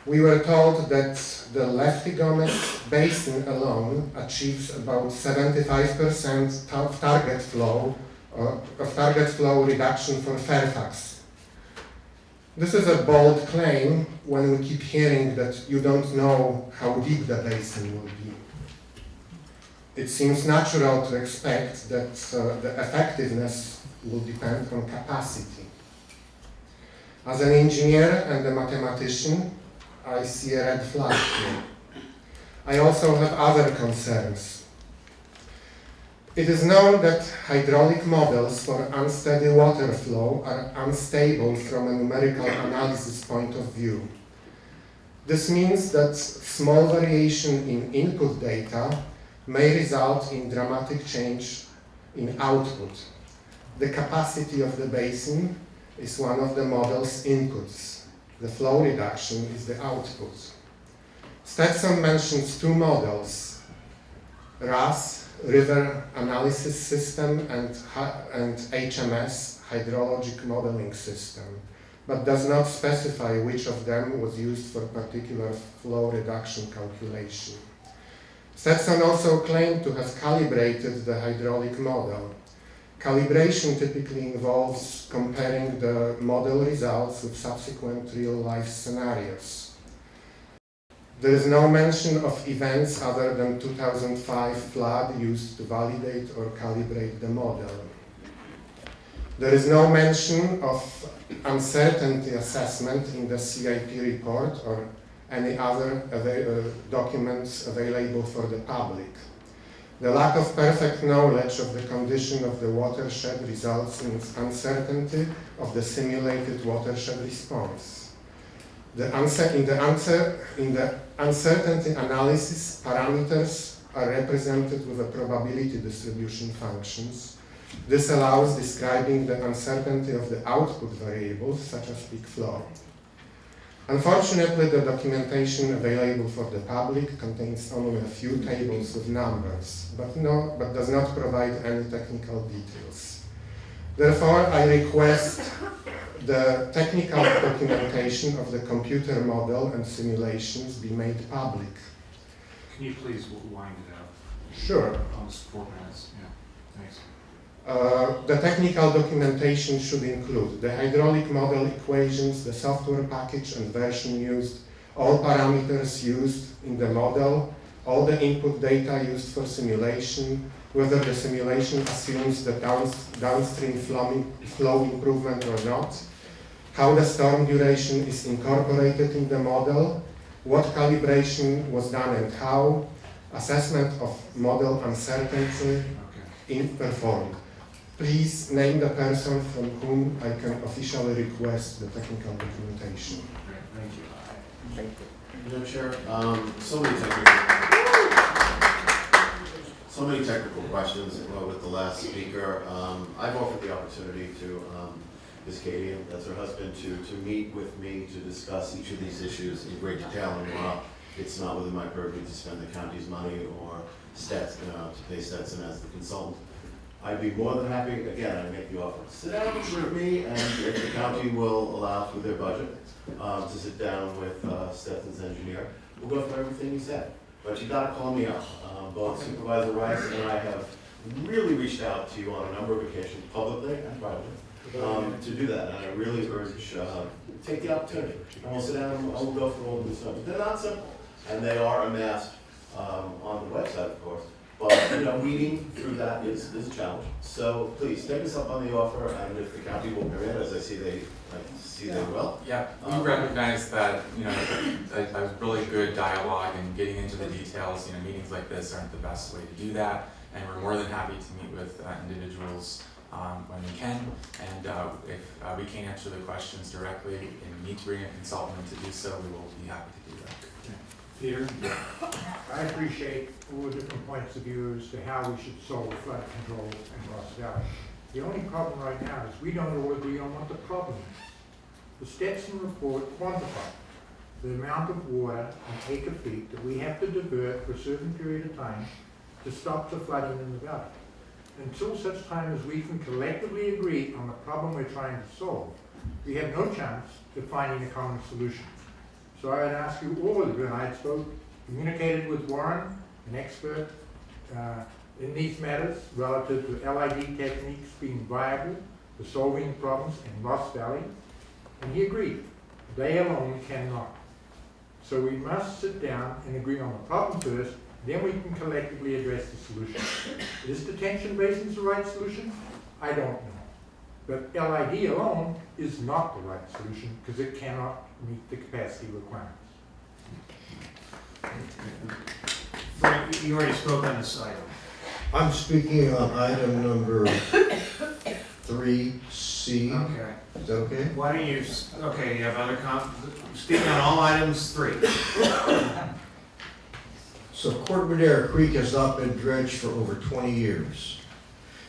We were told that the Lefty Gomez Basin alone achieves about 75% of target flow reduction for Fairfax. This is a bold claim when we keep hearing that you don't know how deep the basin will be. It seems natural to expect that the effectiveness will depend on capacity. As an engineer and a mathematician, I see a red flag here. I also have other concerns. It is known that hydraulic models for unsteady water flow are unstable from a numerical analysis point of view. This means that small variation in input data may result in dramatic change in output. The capacity of the basin is one of the model's inputs. The flow reduction is the output. Stetson mentions two models, RAS, River Analysis System, and HMS, Hydrologic Modeling System, but does not specify which of them was used for particular flow reduction calculation. Stetson also claimed to have calibrated the hydraulic model. Calibration typically involves comparing the model results with subsequent real-life scenarios. There is no mention of events other than 2005 flood used to validate or calibrate the model. There is no mention of uncertainty assessment in the CIP report or any other documents available for the public. The lack of perfect knowledge of the condition of the watershed results in uncertainty of the simulated watershed response. In the uncertainty analysis, parameters are represented with a probability distribution functions. This allows describing the uncertainty of the output variables, such as peak flow. Unfortunately, the documentation available for the public contains only a few tables with numbers, but does not provide any technical details. Therefore, I request the technical documentation of the computer model and simulations be made public. Can you please wind it out? Sure. Almost 4 minutes, yeah, thanks. The technical documentation should include the hydraulic model equations, the software package and version used, all parameters used in the model, all the input data used for simulation, whether the simulation assumes the downstream flow improvement or not, how the storm duration is incorporated in the model, what calibration was done and how, assessment of model uncertainty performed. Please name the person from whom I can officially request the technical documentation. Thank you. Madam Chair, so many technical questions with the last speaker. I've offered the opportunity to Ms. Katie, and that's her husband, to meet with me to discuss each of these issues in great detail. And while it's not within my purview to spend the county's money or Stetson, to pay Stetson as the consultant, I'd be more than happy, again, I make the offer, sit down with me, and if the county will allow through their budget, to sit down with Stetson's engineer. We'll go through everything you said, but you gotta call me up. Both Supervisor Rice and I have really reached out to you on a number of occasions, publicly and privately, to do that. And I really urge, take the opportunity. And we'll sit down and we'll go through all of these numbers. They're not simple, and they are amassed on the website, of course. But, you know, meeting through that is a challenge. So please, take us up on the offer, and if the county will permit, as I see they will. Yeah, we recognize that, you know, a really good dialogue and getting into the details, you know, meetings like this aren't the best way to do that. And we're more than happy to meet with individuals when we can. And if we can't answer the questions directly and need to bring a consultant to do so, we will be happy to do that. Peter? I appreciate all the different points of view as to how we should solve flood control in Ross Valley. The only problem right now is we don't all agree on what the problem is. The Stetson report quantified the amount of water and acre feet that we have to divert for a certain period of time to stop the flooding in the valley. Until such time as we can collectively agree on the problem we're trying to solve, we have no chance of finding a common solution. So I would ask you all, and I communicated with Warren, an expert in these matters relative to LID techniques being viable for solving problems in Ross Valley, and he agreed. They alone cannot. So we must sit down and agree on the problem first, then we can collectively address the solution. Is detention basins the right solution? I don't know. But LID alone is not the right solution because it cannot meet the capacity requirements. Frank, you already spoke on this item. I'm speaking on item number 3C. Okay. Is that okay? Why don't you, okay, you have other speaking on all items 3. So Corte Creek has not been dredged for over 20 years.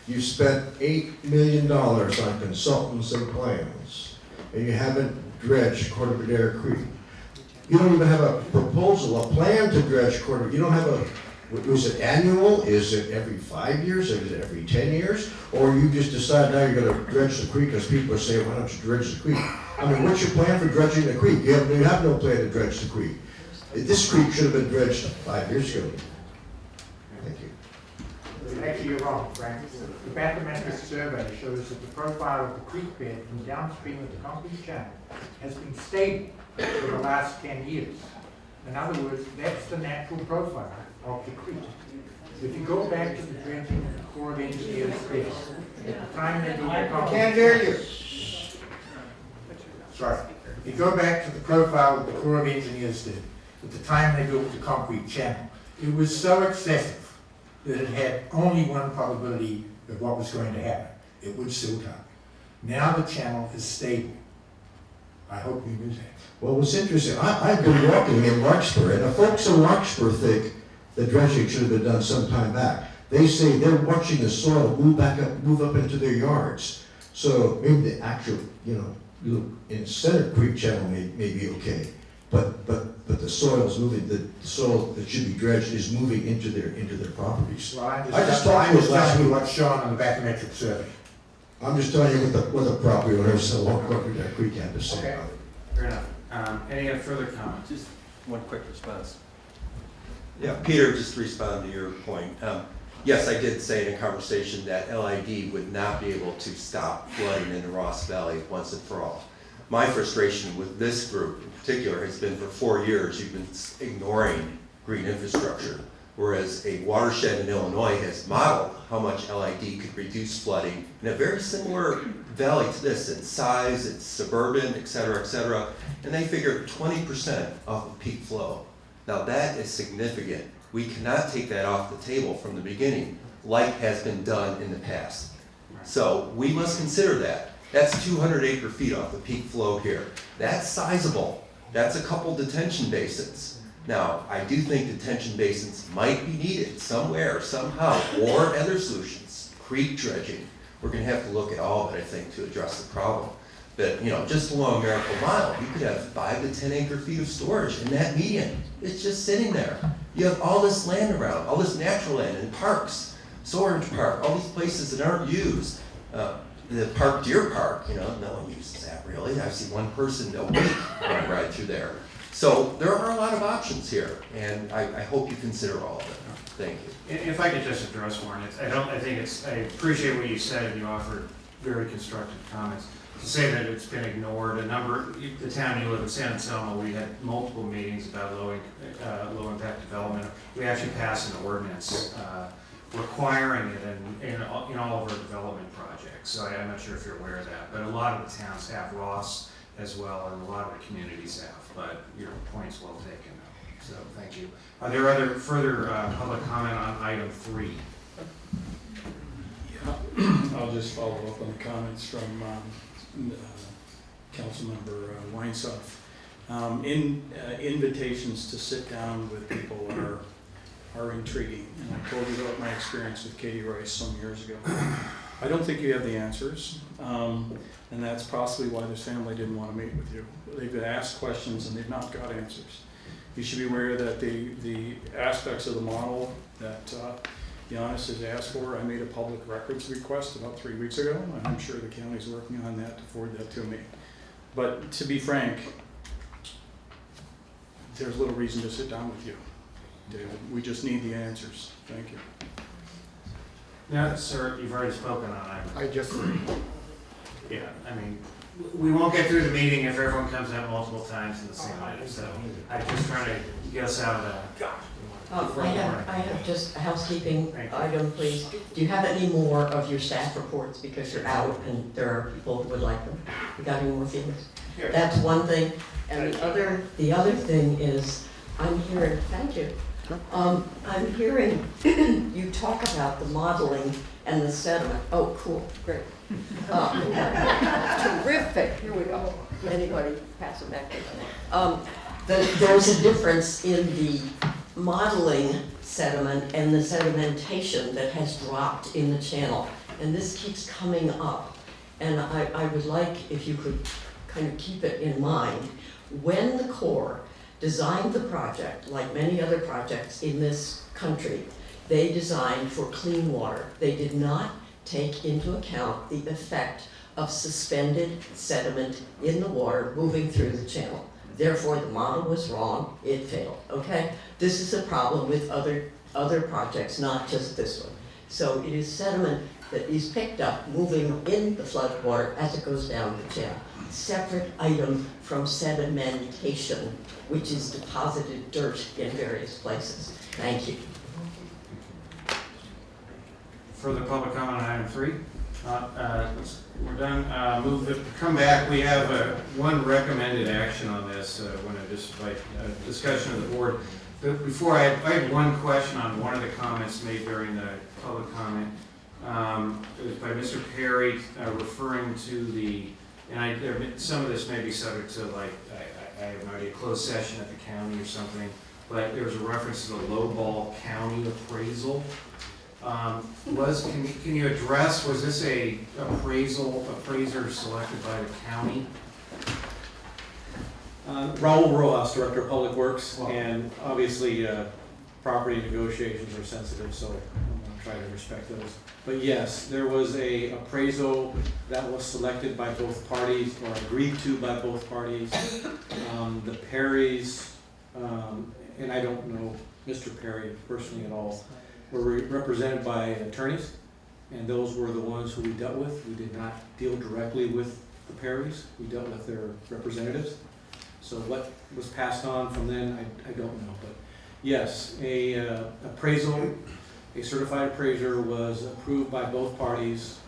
You spent $8 million on consultants and plans, and you haven't dredged Corte Creek. You don't even have a proposal, a plan to dredge Corte. You don't have a, is it annual? Is it every 5 years? Is it every 10 years? Or you just decide now you're gonna dredge the creek because people are saying, why don't you dredge the creek? I mean, what's your plan for dredging the creek? You have no plan to dredge the creek. This creek should have been dredged 5 years ago. Thank you. Actually, you're wrong, Frank. The bathymetric survey shows that the profile of the creek bed from downstream of the concrete channel has been stable for the last 10 years. In other words, that's the natural profile of the creek. If you go back to the dredging of the Corps of Engineers bid, at the time they did the concrete... Can't hear you. Sorry. If you go back to the profile that the Corps of Engineers did, at the time they built the concrete channel, it was so excessive that it had only one probability of what was going to happen. It would silt up. Now the channel is stable. I hope you knew that. Well, what's interesting, I've been walking in Larkspur, and the folks in Larkspur think the dredging should have been done some time back. They say they're watching the soil move up into their yards. So maybe the actual, in Center Creek channel may be okay. But the soil is moving, the soil that should be dredged is moving into their properties. Well, I'm just telling you what's shown on the bathymetric survey. I'm just telling you what the property owners along Corte Creek have to say about it. Fair enough. Any further comments? Just one quick response. Yeah, Peter, just to respond to your point. Yes, I did say in a conversation that LID would not be able to stop flooding in the Ross Valley once and for all. My frustration with this group in particular has been for 4 years you've been ignoring green infrastructure, whereas a watershed in Illinois has modeled how much LID could reduce flooding in a very similar valley to this in size, it's suburban, et cetera, and they figured 20% off of peak flow. Now that is significant. We cannot take that off the table from the beginning, like has been done in the past. So we must consider that. That's 200 acre feet off the peak flow here. That's sizable. That's a couple detention basins. Now, I do think detention basins might be needed somewhere, somehow, or other solutions, creek dredging. We're gonna have to look at all of it, I think, to address the problem. That, you know, just along Miracle Mile, you could have 5 to 10 acre feet of storage in that median. It's just sitting there. You have all this land around, all this natural land and parks, Sorange Park, all these places that aren't used. The park, Deer Park, you know, no one uses that really. I've seen one person a week when I ride through there. So there are a lot of options here, and I hope you consider all of it. Thank you. If I could just address one, I appreciate what you said, and you offered very constructive comments. To say that it's been ignored, the town you live in, San Anselmo, we had multiple meetings about low impact development. We actually passed an ordinance requiring it in all of our development projects. So I'm not sure if you're aware of that, but a lot of the towns have, Ross as well, and a lot of the communities have. But your point's well taken. So thank you. Are there further public comment on item 3? Yeah, I'll just follow up on the comments from Councilmember Weinsoff. Invitations to sit down with people are intriguing, and I told you about my experience with Katie Rice some years ago. I don't think you have the answers, and that's possibly why this family didn't want to meet with you. They've been asked questions and they've not got answers. You should be aware that the aspects of the model that Giannis has asked for, I made a public records request about 3 weeks ago, and I'm sure the county's working on that to forward that to me. But to be frank, there's little reason to sit down with you, David. We just need the answers. Thank you. No, sir, you've already spoken on it. I just, Yeah, I mean, we won't get through the meeting if everyone comes out multiple times in the same item, so I'm just trying to get us out of that. I have just a housekeeping item, please. Do you have any more of your staff reports, because you're out and there are people who would like them? You got any more feelings? That's one thing. And the other thing is, I'm hearing, thank you. I'm hearing you talk about the modeling and the sediment. Oh, cool, great. Terrific, here we go. Anybody pass it back? There's a difference in the modeling sediment and the sedimentation that has dropped in the channel. And this keeps coming up. And I would like if you could kind of keep it in mind. When the Corps designed the project, like many other projects in this country, they designed for clean water. They did not take into account the effect of suspended sediment in the water moving through the channel. Therefore, the model was wrong, it failed, okay? This is a problem with other projects, not just this one. So it is sediment that is picked up moving in the flood water as it goes down the channel. Separate item from sedimentation, which is deposited dirt in various places. Thank you. Further public comment on item 3? We're done. Come back. We have one recommended action on this. When I just invite discussion of the board. But before I have one question on one of the comments made during the public comment. It was by Mr. Perry referring to the, and some of this may be subject to, like, I have no idea, closed session at the county or something, but there was a reference to the lowball county appraisal. Can you address, was this a appraiser selected by the county? Raul Rojas, Director of Public Works, and obviously property negotiations are sensitive, so I'm going to try to respect those. But yes, there was a appraisal that was selected by both parties, or agreed to by both parties. The Perrys, and I don't know Mr. Perry personally at all, were represented by attorneys, and those were the ones who we dealt with. We did not deal directly with the Perrys, we dealt with their representatives. So what was passed on from then, I don't know, but yes, a certified appraiser was approved by both parties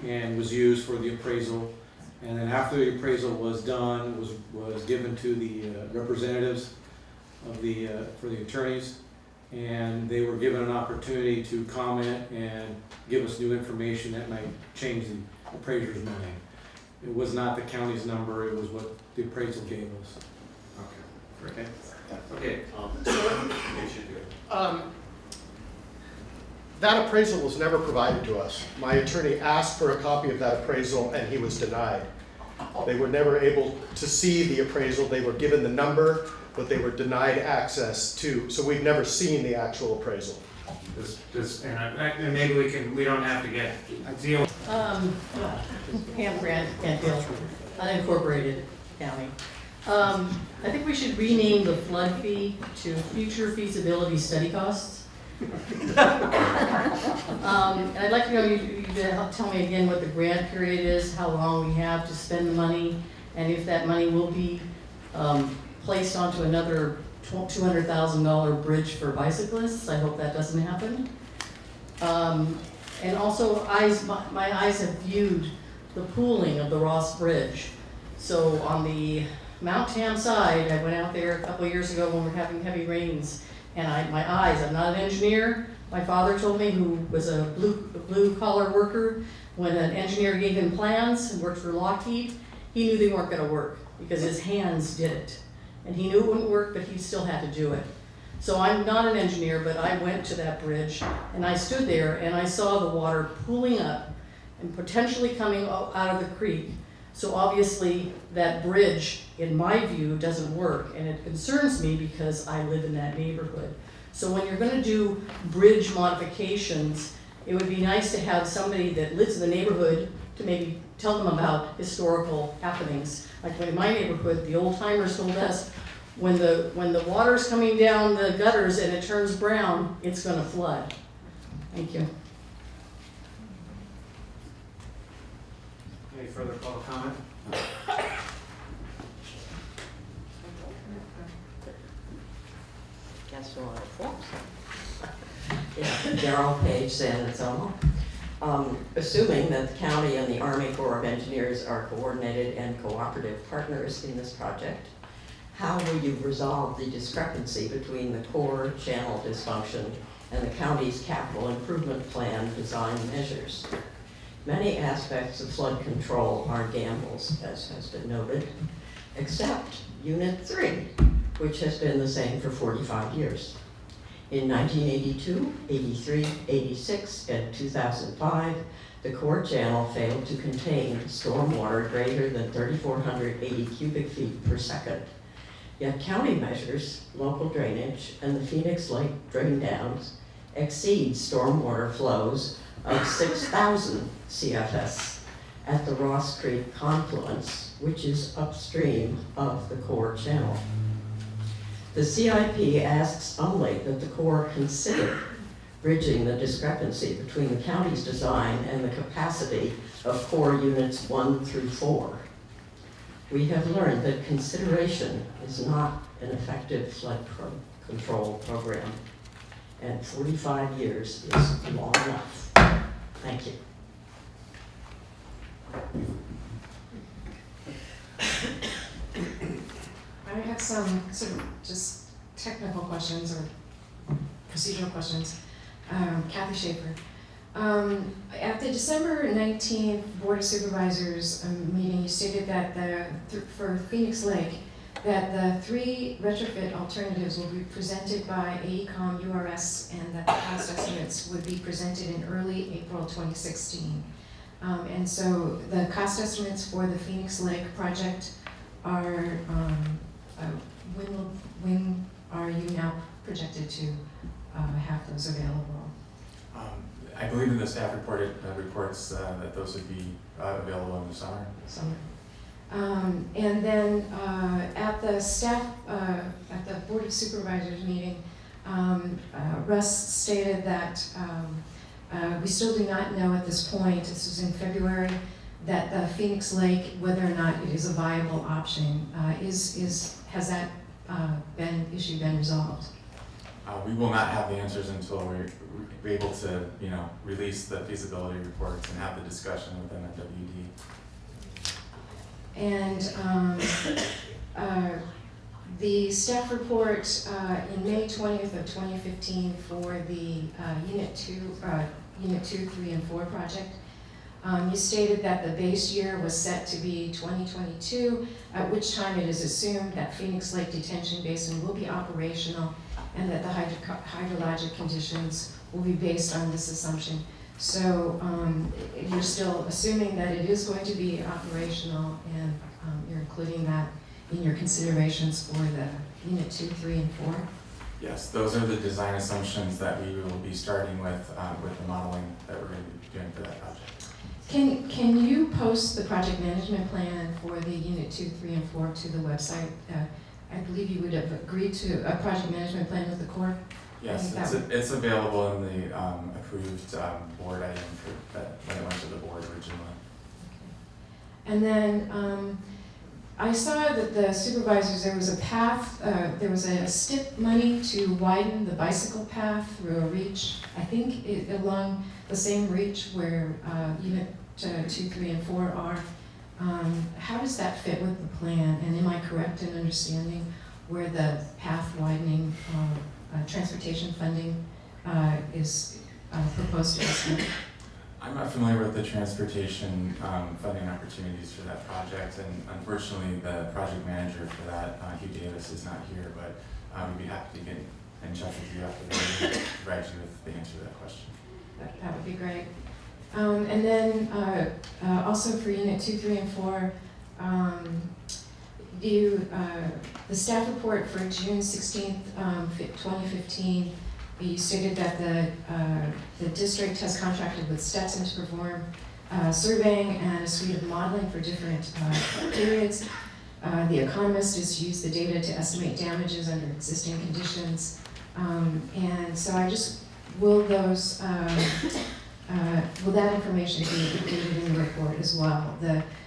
and was used for the appraisal. And then after the appraisal was done, it was given to the representatives of for the attorneys, and they were given an opportunity to comment and give us new information that might change the appraiser's mind. It was not the county's number, it was what the appraisal gave us. Okay, great. Okay. That appraisal was never provided to us. My attorney asked for a copy of that appraisal and he was denied. They were never able to see the appraisal. They were given the number, but they were denied access to, so we've never seen the actual appraisal. And maybe we don't have to deal. Pam Grant, Kentfield, unincorporated county. I think we should rename the flood fee to future feasibility study costs. And I'd like to know, you to tell me again what the grant period is, how long we have to spend the money, and if that money will be placed onto another $200,000 bridge for bicyclists. I hope that doesn't happen. And also, my eyes have viewed the pooling of the Ross Bridge. So on the Mount Tam side, I went out there a couple of years ago when we were having heavy rains, and my eyes, I'm not an engineer. My father told me, who was a blue collar worker, when an engineer gave him plans and worked for Lockheed, he knew they weren't gonna work because his hands did it. And he knew it wouldn't work, but he still had to do it. So I'm not an engineer, but I went to that bridge and I stood there and I saw the water pooling up and potentially coming out of the creek. So obviously that bridge, in my view, doesn't work, and it concerns me because I live in that neighborhood. So when you're gonna do bridge modifications, it would be nice to have somebody that lives in the neighborhood to maybe tell them about historical happenings. Like in my neighborhood, the old timers told us, when the water's coming down the gutters and it turns brown, it's gonna flood. Thank you. Any further public comment? Guess we'll have Yeah, Darrell Page, San Anselmo. Assuming that the county and the Army Corps of Engineers are coordinated and cooperative partners in this project, how will you resolve the discrepancy between the Corps channel dysfunction and the county's capital improvement plan design measures? Many aspects of flood control are gambles, as has been noted, except Unit 3, which has been the same for 45 years. In 1982, 83, 86, and 2005, the Corps channel failed to contain stormwater greater than 3,480 cubic feet per second. Yet county measures, local drainage, and the Phoenix Lake drain downs exceed stormwater flows of 6,000 CFS at the Ross Creek confluence, which is upstream of the Corps channel. The CIP asks only that the Corps consider bridging the discrepancy between the county's design and the capacity of Corps units 1 through 4. We have learned that consideration is not an effective flood control program, and 45 years is long enough. Thank you. I have some sort of just technical questions or procedural questions. Kathy Schaefer. At the December 19th Board of Supervisors meeting, you stated that for Phoenix Lake, that the 3 retrofit alternatives will be presented by AECOM URS and that the cost estimates would be presented in early April 2016. And so the cost estimates for the Phoenix Lake project are, when are you now projected to have those available? I believe in the staff report, it reports that those would be available in the summer. And then at the staff, at the Board of Supervisors meeting, Russ stated that we still do not know at this point, this was in February, that the Phoenix Lake, whether or not it is a viable option. Has that issue been resolved? We will not have the answers until we're able to, release the feasibility reports and have the discussion within the WD. And the staff report in May 20th of 2015 for the Unit 2, 3, and 4 project, you stated that the base year was set to be 2022, at which time it is assumed that Phoenix Lake Detention Basin will be operational and that the hydrologic conditions will be based on this assumption. So you're still assuming that it is going to be operational, and you're including that in your considerations for the unit 2, 3, and 4? Yes, those are the design assumptions that we will be starting with the modeling that we're going to be doing for that project. Can you post the project management plan for the unit 2, 3, and 4 to the website? I believe you would have agreed to a project management plan with the Corps. Yes, it's available in the approved board item when it went to the board originally. And then I saw that the supervisors, there was a path, there was a STIP money to widen the bicycle path through a reach, I think along the same reach where unit 2, 3, and 4 are. How does that fit with the plan? And am I correct in understanding where the path widening transportation funding is proposed to be spent? I'm not familiar with the transportation funding opportunities for that project, and unfortunately the project manager for that, Hugh Davis, is not here, but we'd be happy to get in touch with you after the meeting and provide you with the answer to that question. That would be great. And then also for unit 2, 3, and 4, the staff report for June 16th, 2015, you stated that the district has contracted with Stetson to perform surveying and a suite of modeling for different periods. The economist is to use the data to estimate damages under existing conditions. And so will that information be included in the report as well?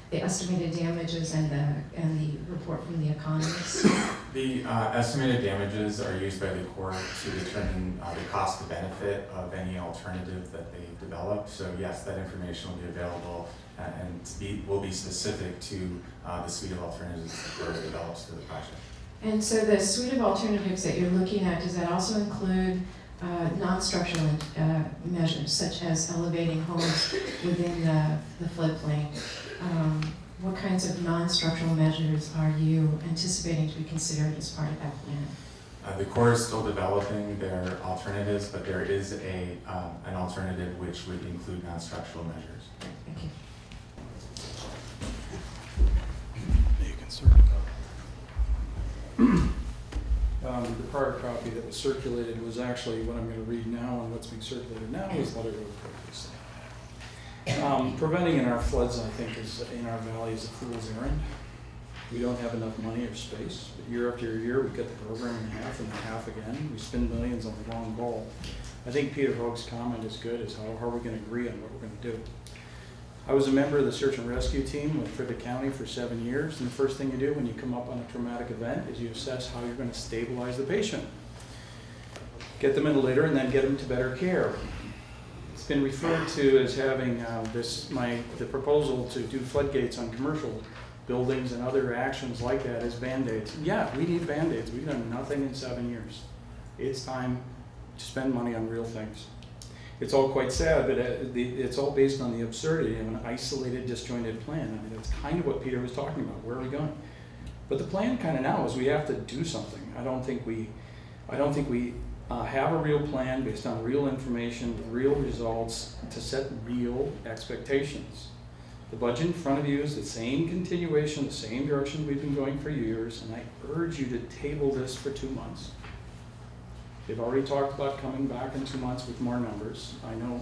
The estimated damages and the report from the economist? The estimated damages are used by the Corps to determine the cost to benefit of any alternative that they develop. So yes, that information will be available and will be specific to the suite of alternatives that the Corps develops for the project. And so the suite of alternatives that you're looking at, does that also include non-structural measures such as elevating homes within the floodplain? What kinds of non-structural measures are you anticipating to be considered as part of that plan? The Corps is still developing their alternatives, but there is an alternative which would include non-structural measures. Thank you. The prior copy that was circulated was actually what I'm going to read now, and what's being circulated now is what it would previously. Preventing in our floods, I think, in our valley is a fool's errand. We don't have enough money or space, but year after year we cut the program in half and half again. We spend millions on the long ball. I think Peter Hoag's comment is good, is how are we going to agree on what we're going to do? I was a member of the search and rescue team with Frederick County for 7 years, and the first thing you do when you come up on a traumatic event is you assess how you're going to stabilize the patient. Get them in a litter and then get them to better care. It's been referred to as having the proposal to do floodgates on commercial buildings and other actions like that as Band-Aids. Yeah, we need Band-Aids. We've done nothing in 7 years. It's time to spend money on real things. It's all quite sad, but it's all based on the absurdity of an isolated, disjointed plan. I mean, that's kind of what Peter was talking about. Where are we going? But the plan kind of now is we have to do something. I don't think we have a real plan based on real information, with real results, to set real expectations. The budget in front of you is the same continuation, the same direction we've been going for years, and I urge you to table this for 2 months. They've already talked about coming back in 2 months with more numbers. I know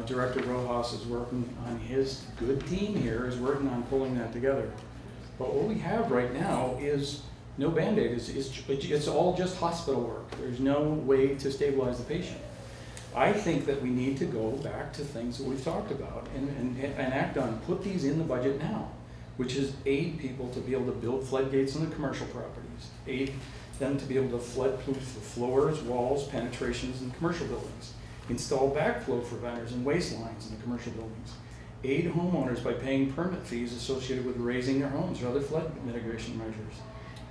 Director Rojas is working on his good team here, is working on pulling that together. But what we have right now is no Band-Aid. It's all just hospital work. There's no way to stabilize the patient. I think that we need to go back to things that we've talked about and act on, put these in the budget now, which is aid people to be able to build floodgates in the commercial properties, aid them to be able to flood-proof the floors, walls, penetrations in commercial buildings, install backflow preventers and waste lines in the commercial buildings, aid homeowners by paying permit fees associated with raising their homes or other flood mitigation measures,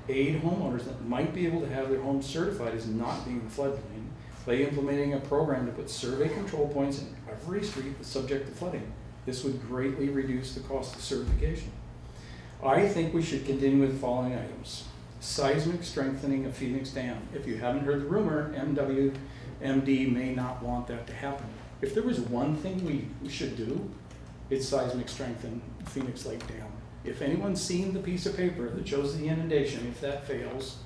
aid homeowners that might be able to have their homes certified as not being a floodplain by implementing a program to put survey control points in every street that's subject to flooding. This would greatly reduce the cost of certification. I think we should continue with the following items. Seismic strengthening of Phoenix Dam. If you haven't heard the rumor, MWMD may not want that to happen. If there was one thing we should do, it's seismic strengthen Phoenix Lake Dam. If anyone's seen the piece of paper that shows the inundation, if that fails,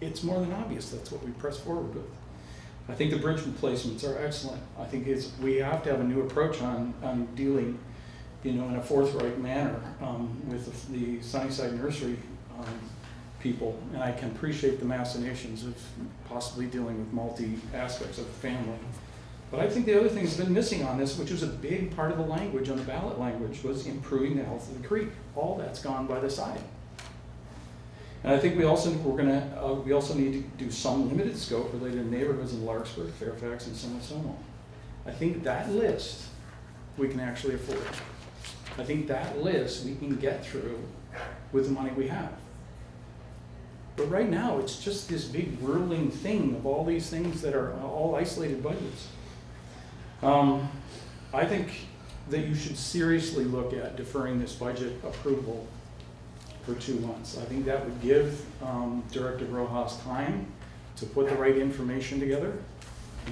it's more than obvious that's what we press forward with. I think the bridge replacements are excellent. I think we have to have a new approach on dealing, in a forthright manner with the Sunnyside Nursery people. And I can appreciate the machinations of possibly dealing with multi-aspects of the family. But I think the other thing that's been missing on this, which was a big part of the language on the ballot language, was improving the health of the creek. All that's gone by the side. And I think we also need to do some limited scope related to neighborhoods in Larkspur, Fairfax, and Somo. I think that list we can actually afford. I think that list we can get through with the money we have. But right now, it's just this big whirling thing of all these things that are all isolated budgets. I think that you should seriously look at deferring this budget approval for 2 months. I think that would give Director Rojas time to put the right information together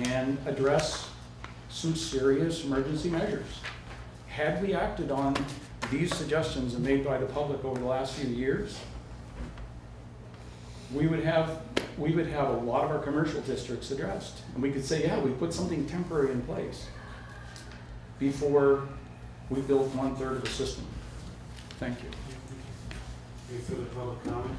and address some serious emergency measures. Had we acted on these suggestions made by the public over the last few years, we would have a lot of our commercial districts addressed. And we could say, yeah, we put something temporary in place before we built 1/3 of the system. Thank you. Any further public comment?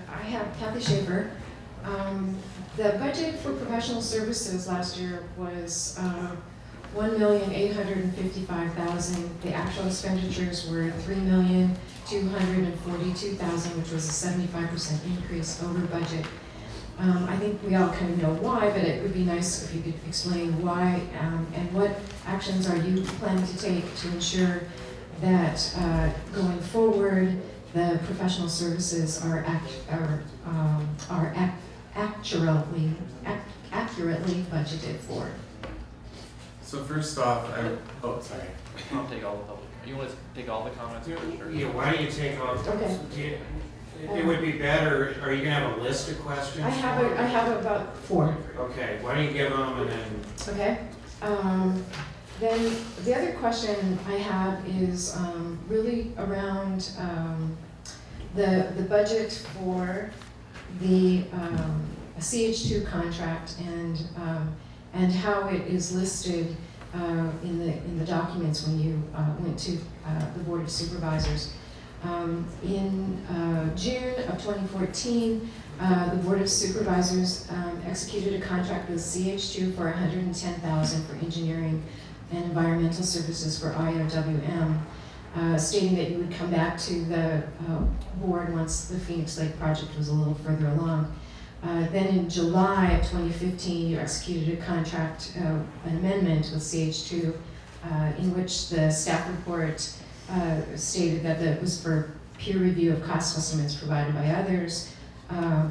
I have Kathy Schaefer. The budget for professional services last year was $1,855,000. The actual expenditures were $3,242,000, which was a 75% increase over budget. I think we all kind of know why, but it would be nice if you could explain why and what actions are you planning to take to ensure that going forward the professional services are accurately budgeted for. So first off, sorry. I'll take all the public. You want to take all the comments? Yeah, why don't you take all? Okay. It would be better, are you gonna have a list of questions? I have about 4. Okay, why don't you give them and then. Okay. Then the other question I have is really around the budget for the CH2 contract and how it is listed in the documents when you went to the Board of Supervisors. In June of 2014, the Board of Supervisors executed a contract with CH2 for $110,000 for engineering and environmental services for IOWM, stating that you would come back to the board once the Phoenix Lake project was a little further along. Then in July of 2015, you executed a contract, an amendment with CH2, in which the staff report stated that it was for peer review of cost estimates provided by others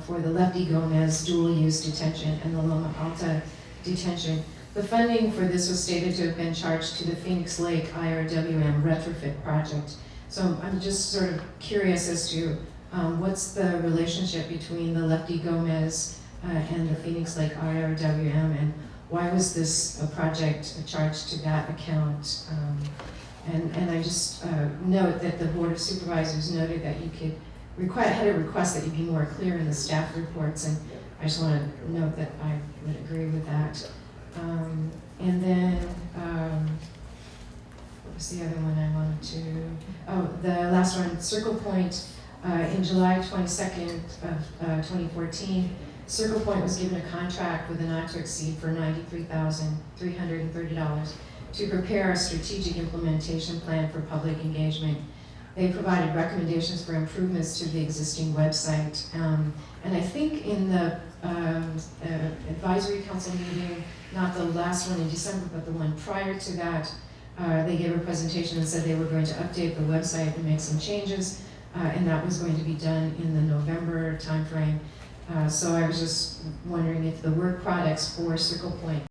for the Lefty Gomez dual-use detention and the Loma Alta detention. The funding for this was stated to have been charged to the Phoenix Lake IRWM retrofit project. So I'm just sort of curious as to what's the relationship between the Lefty Gomez and the Phoenix Lake IRWM, and why was this a project charged to that account? And I just note that the Board of Supervisors noted that you could had a request that you be more clear in the staff reports, and I just want to note that I would agree with that. And then, what was the other one I wanted to, the last one, Circle Point, in July 22nd of 2014, Circle Point was given a contract with a not to exceed for $93,330 to prepare a strategic implementation plan for public engagement. They provided recommendations for improvements to the existing website. And I think in the advisory council meeting, not the last one in December, but the one prior to that, they gave a presentation and said they were going to update the website and make some changes, and that was going to be done in the November timeframe. So I was just wondering if the work products for Circle Point